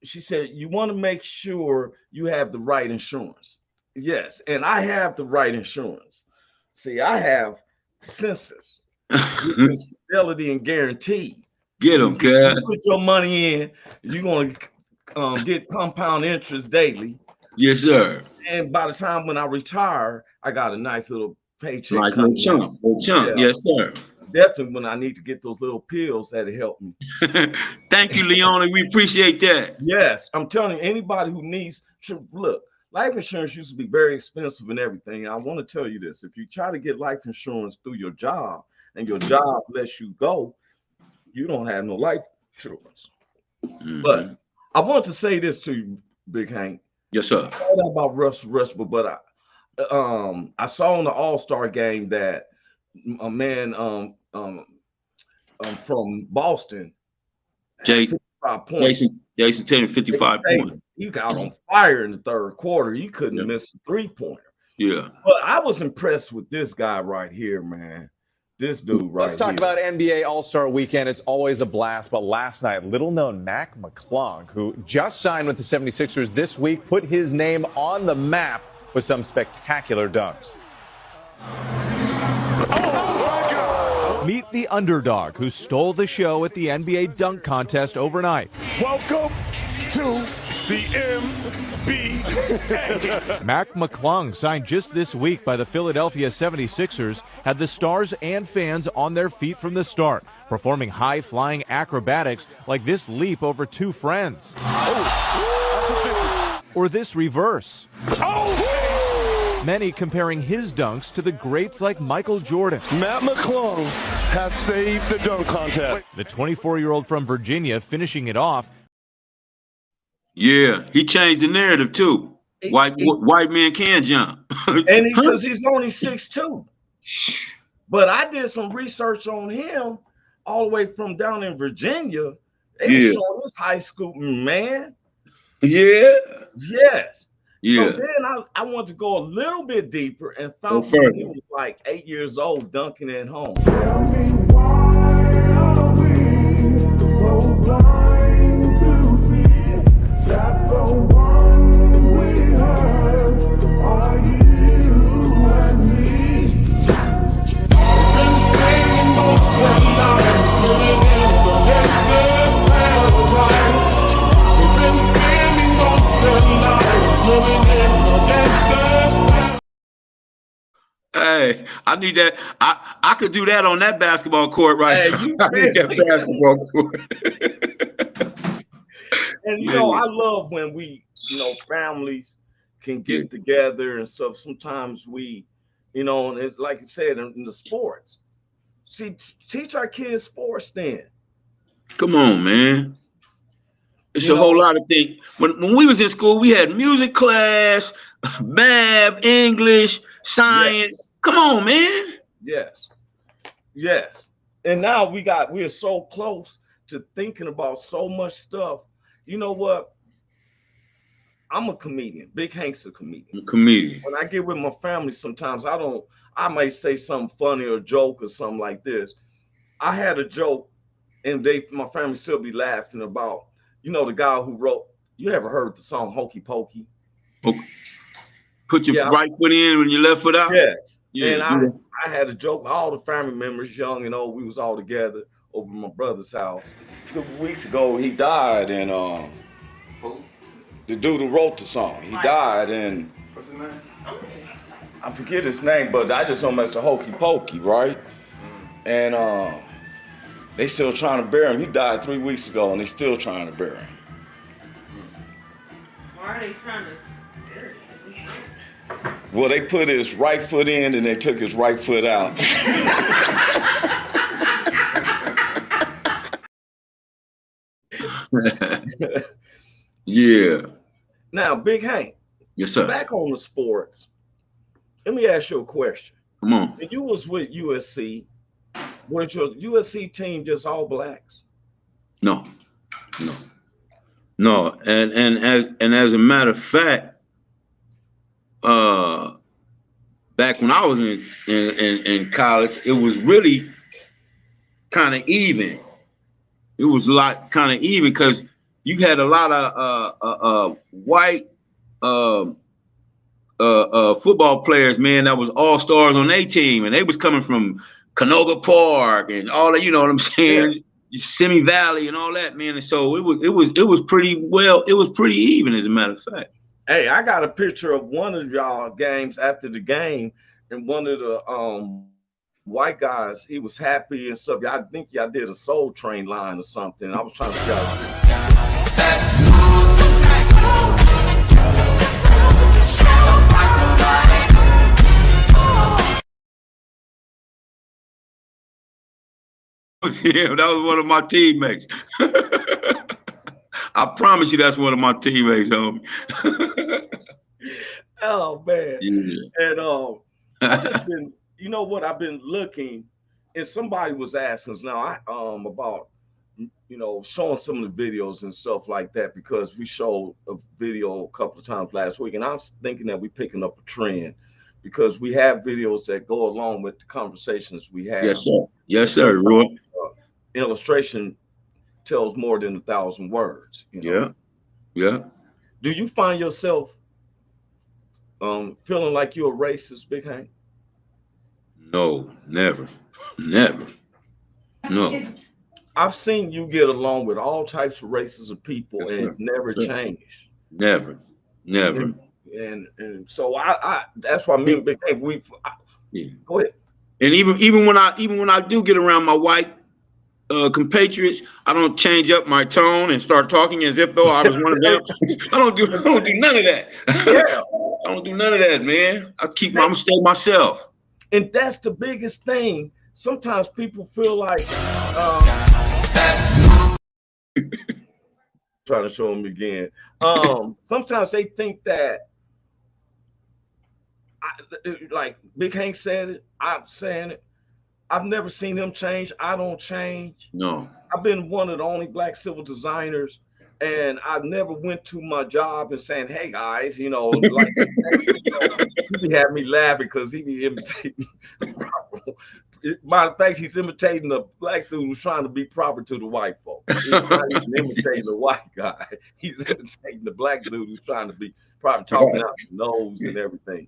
She said, you want to make sure you have the right insurance. Yes. And I have the right insurance. See, I have Census, which is fidelity and guarantee. Get them, guys. You put your money in, you're going to get compound interest daily. Yes, sir. And by the time when I retire, I got a nice little paycheck. Like no chunk. Yeah. Yes, sir. Definitely when I need to get those little pills, that'll help me. Thank you, Leone. We appreciate that. Yes. I'm telling you, anybody who needs, look, life insurance used to be very expensive and everything. I want to tell you this. If you try to get life insurance through your job and your job lets you go, you don't have no life insurance. Mm-hmm. But I want to say this to you, Big Hank. Yes, sir. I know about Russell Westbrook, but I saw in the All-Star game that a man from Boston had 55 points. Jason Tatum, 55 points. He got on fire in the third quarter. He couldn't miss a three-pointer. Yeah. But I was impressed with this guy right here, man. This dude right here. Let's talk about NBA All-Star Weekend. It's always a blast, but last night, little-known Mac McClung, who just signed with the 76ers this week, put his name on the map with some spectacular dunks. Meet the underdog who stole the show at the NBA dunk contest overnight. Welcome to the NBA. Mac McClung, signed just this week by the Philadelphia 76ers, had the stars and fans on their feet from the start, performing high-flying acrobatics like this leap over two friends. Or this reverse. Many comparing his dunks to the greats like Michael Jordan. Matt McClung has saved the dunk contest. The 24-year-old from Virginia finishing it off. Yeah, he changed the narrative too. White men can jump. And because he's only 6'2". But I did some research on him all the way from down in Virginia. They showed his high school, man. Yeah. Yes. Yeah. So then I wanted to go a little bit deeper and found he was like 8 years old dunking at home. Hey, I need that. I could do that on that basketball court right now. I need that basketball court. And you know, I love when we, families can get together and stuff. Sometimes we, and it's like you said in the sports. See, teach our kids sports then. Come on, man. It's a whole lot of things. When we was in school, we had music class, math, English, science. Come on, man. Yes. Yes. And now we're so close to thinking about so much stuff. You know what? I'm a comedian. Big Hank's a comedian. When I get with my family, sometimes I might say something funny or joke or something like this. I had a joke and my family still be laughing about, the guy who wrote, you ever heard the song Hokey Pokey? Put your right foot in when your left foot out? Yes. Yeah, and I had a joke, all the family members, young and old, we was all together over my brother's house. 2 weeks ago, he died, and the dude who wrote the song, he died, and what's his name? I forget his name, but I just know him as the Hokey Pokey, right? And they still trying to bury him. He died 3 weeks ago, and they still trying to bury him. Why are they trying to bury him? Well, they put his right foot in, and they took his right foot out. Yeah. Now, Big Hank. Yes, sir. Back on the sports. Let me ask you a question. Come on. When you was with USC, was your USC team just all blacks? No. And as a matter of fact, back when I was in college, it was really kind of even. It was a lot kind of even because you had a lot of white football players, man, that was all stars on their team, and they was coming from Canoga Park and all that. You know what I'm saying? Yeah. Simi Valley and all that, man. And so it was pretty even, as a matter of fact. Hey, I got a picture of one of y'all games after the game, and one of the white guys, he was happy and stuff. I think y'all did a Soul Train line or something. I was trying to figure out. Yeah, that was one of my teammates. I promise you that's one of my teammates, homie. Oh man. Yeah. And I just been, you know what, I've been looking, and somebody was asking us now about, you know, showing some of the videos and stuff like that, because we showed a video a couple of times last week, and I was thinking that we're picking up a trend because we have videos that go along with the conversations we have. Yes, sir. Yes, sir, Roy. Illustration tells more than 1,000 words. You know? Yeah. Yeah. Do you find yourself feeling like you're a racist, Big Hank? No, never. Never. No. I've seen you get along with all types of races of people, and it never changed. Never. Never. And so I that's why me and Big Hank, go ahead. And even when I do get around my white compatriots, I don't change up my tone and start talking as if though I was one of them. I don't do none of that. Yeah. I don't do none of that, man. I'm stay myself. And that's the biggest thing. Sometimes people feel like trying to show them again. Sometimes they think that like Big Hank said it, I'm saying it. I've never seen him change. I don't change. No. I've been one of the only black civil designers, and I never went to my job and saying, "Hey guys," you know, like he had me laughing because he be imitating. Matter of fact, he's imitating the black dude who's trying to be proper to the white folk. He's not even imitating the white guy. He's imitating the black dude who's trying to be proper, talking out his nose and everything.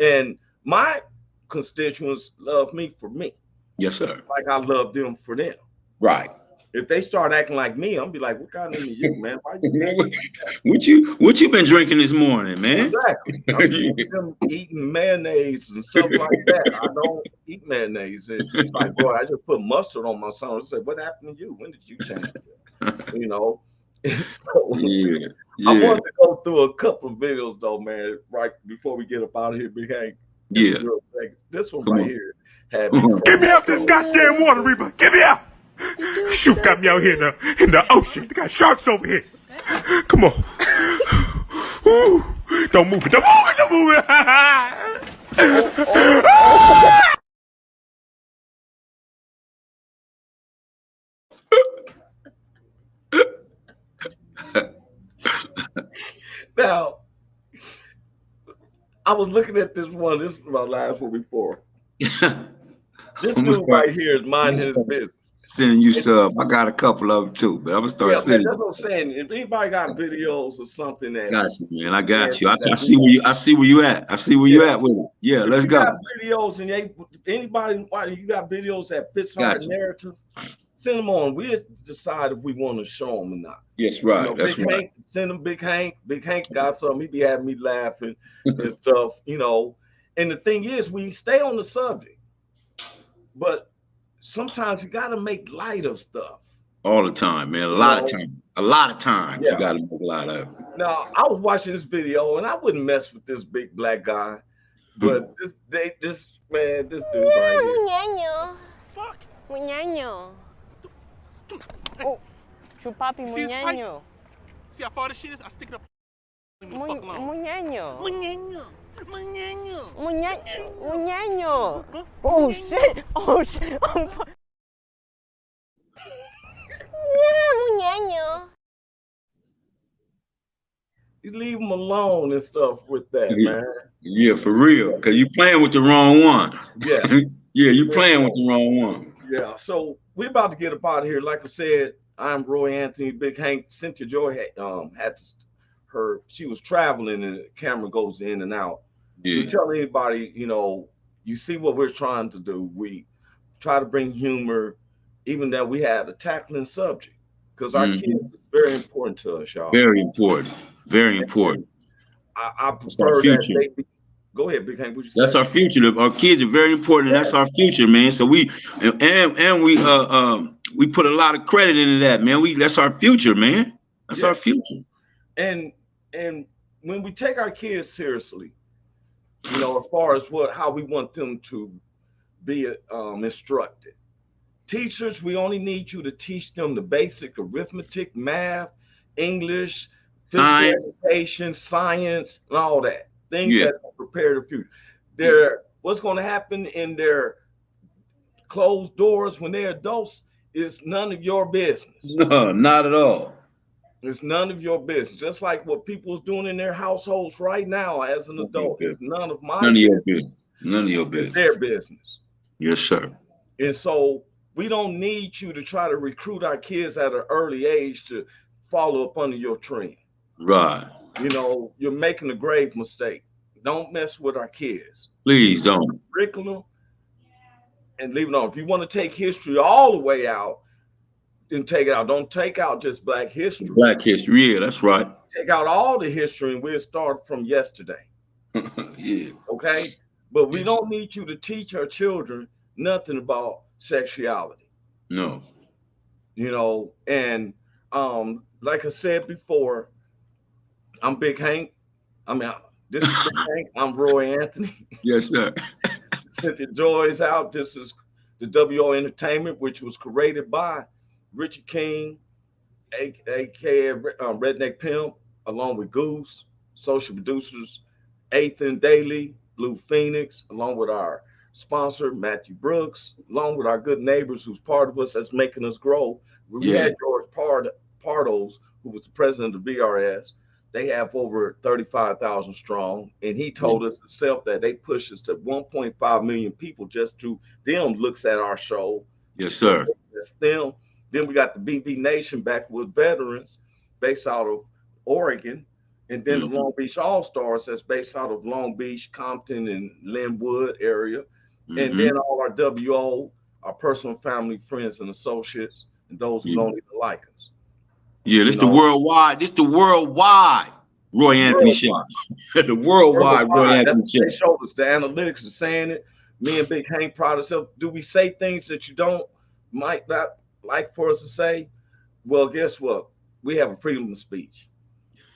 And my constituents love me for me. Yes, sir. Like I love them for them. Right. If they start acting like me, I'm be like, what kind of name is you, man? Why What you been drinking this morning, man? Exactly. I'm eating mayonnaise and stuff like that. I don't eat mayonnaise. It's like, boy, I just put mustard on my son. I said, what happened to you? When did you change it? You know? So, yeah. I wanted to go through a couple of videos though, man, right before we get up out of here, Big Hank. Yeah. This one Come right on. here had me. Get me out this goddamn water, Reba. Get me out. Shoot, got me out here in the ocean. They got sharks over here. Come on. Ooh. Don't move it. Don't move it. Don't move it. Now, I was looking at this one. This is my last one before. This dude right here is minding his business. Sending you sub. I got a couple of them too, but I'm gonna start sending. That's what I'm saying. If anybody got videos or something that got you, man. I got you. I see where you at. I see where you at with it. Yeah, let's go. Got videos and anybody you got videos that fits our narrative, send them on. We'll decide if we want to show them or not. Yes, right. You know, That's Big right. Hank, send them Big Hank. Big Hank got something. He be having me laughing and stuff, you know. And the thing is, we stay on the subject, but sometimes you got to make light of stuff. All the time, man. A lot of times you got to make light of it. Now, I was watching this video, and I wouldn't mess with this big black guy, but this dude right here. Fuck. Muñeño. Oh, chupapi muñeño. See how far this shit is? I stick it up. Muñeño. Muñeño. Oh shit. Oh shit. Muñeño. You leave him alone and stuff with that, man. Yeah, for real. Because you playing with the wrong one. Yeah. Yeah, you playing with the wrong one. Yeah. So we're about to get up out of here. Like I said, I'm Roy Anthony, Big Hank. Cynthia Joi she was traveling and the camera goes in and out. Yeah. We tell anybody, you know, you see what we're trying to do. We try to bring humor, even that we had a tackling subject, because our kids is very important to us, y'all. Very important. Very important. I prefer that they be. Go ahead, Big Hank. What you say? That's our future. Our kids are very important. And that's our future, man. So we put a lot of credit into that, man. That's our future, man. That's our future. And when we take our kids seriously, you know, as far as how we want them to be instructed. Teachers, we only need you to teach them the basic arithmetic, math, English, physical Science. education, science, and all that. Things Yeah. that prepare the future. What's going to happen in their closed doors when they're adults is none of your business. No, not at all. It's none of your business. Just like what people's doing in their households right now as an adult is none of my None of your business. business. None of your It's business. their business. Yes, sir. And so we don't need you to try to recruit our kids at an early age to follow up under your trend. Right. You know, you're making a grave mistake. Don't mess with our kids. Please don't. Curriculum and leave it on. If you want to take history all the way out, then take it out. Don't take out just Black history. Black history. Yeah, that's right. Take out all the history and we'll start from yesterday. Yeah. Okay? But we don't need you to teach our children nothing about sexuality. No. You know, and like I said before, I'm Big Hank. I mean, this is Big Hank. I'm Roy Anthony. Yes, sir. Cynthia Joi is out. This is the WO Entertainment, which was created by Richard King, aka Redneck Pimp, along with Goose, social producers, Ethan Daly, Blue Phoenix, along with our sponsor, Matthew Brooks, along with our good neighbors who's part of us that's making us grow. We had George Pardos, who was the president of VRS. They have over 35,000 strong. And he told us himself that they push us to 1.5 million people just to them looks at our show. Yes, sir. That's them. Then we got the BB Nation Backwoods Veterans based out of Oregon. And then the Long Beach All-Stars that's based out of Long Beach, Compton, and Linwood area. And then all our WO, our personal family, friends, and associates, and those who don't even like us. Yeah, this the worldwide. This the worldwide Roy Anthony show. The worldwide Roy Anthony show. They showed us the analytics are saying it. Me and Big Hank proud of ourselves. Do we say things that you might not like for us to say? Well, guess what? We have a freedom of speech.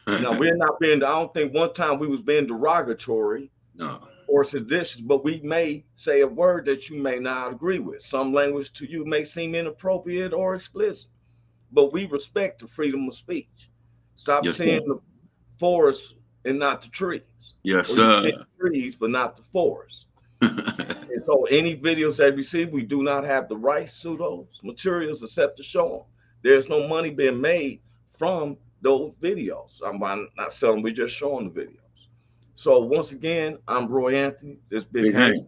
Now we're not being. I don't think one time we was being derogatory. No. Or seditious, but we may say a word that you may not agree with. Some language to you may seem inappropriate or explicit, but we respect the freedom of speech. Stop seeing the forest and not the trees. Yes, or sir. the trees, but not the forest. And so any videos that we see, we do not have the rights to those materials except to show them. There's no money being made from those videos. I'm not selling, we're just showing the videos. So once again, I'm Roy Anthony. This Big Hank.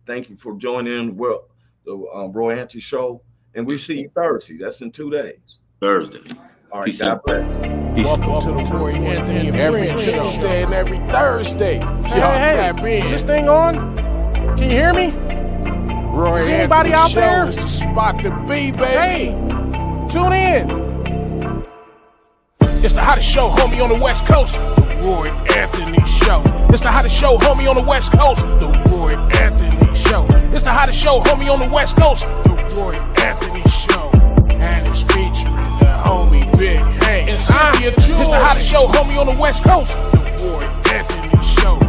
Thank you for joining in the Roy Anthony Show. And we see you Thursday. That's in 2 days. Thursday. All right, God bless. Welcome to the Roy Anthony every Tuesday and every Thursday. Y'all tap in. Is this thing on? Can you hear me? Roy Is anybody out Show there? is the spot to be, baby. Hey, tune in. It's the hottest show, homie, on the West Coast. The Roy Anthony Show. It's the hottest show, homie, on the West Coast. The Roy Anthony Show. It's the hottest show, homie, on the West Coast. The Roy Anthony Show. And it's featuring the homie Big Hank. And Cynthia Joi. It's the hottest show, homie, on the West Coast. The Roy Anthony Show.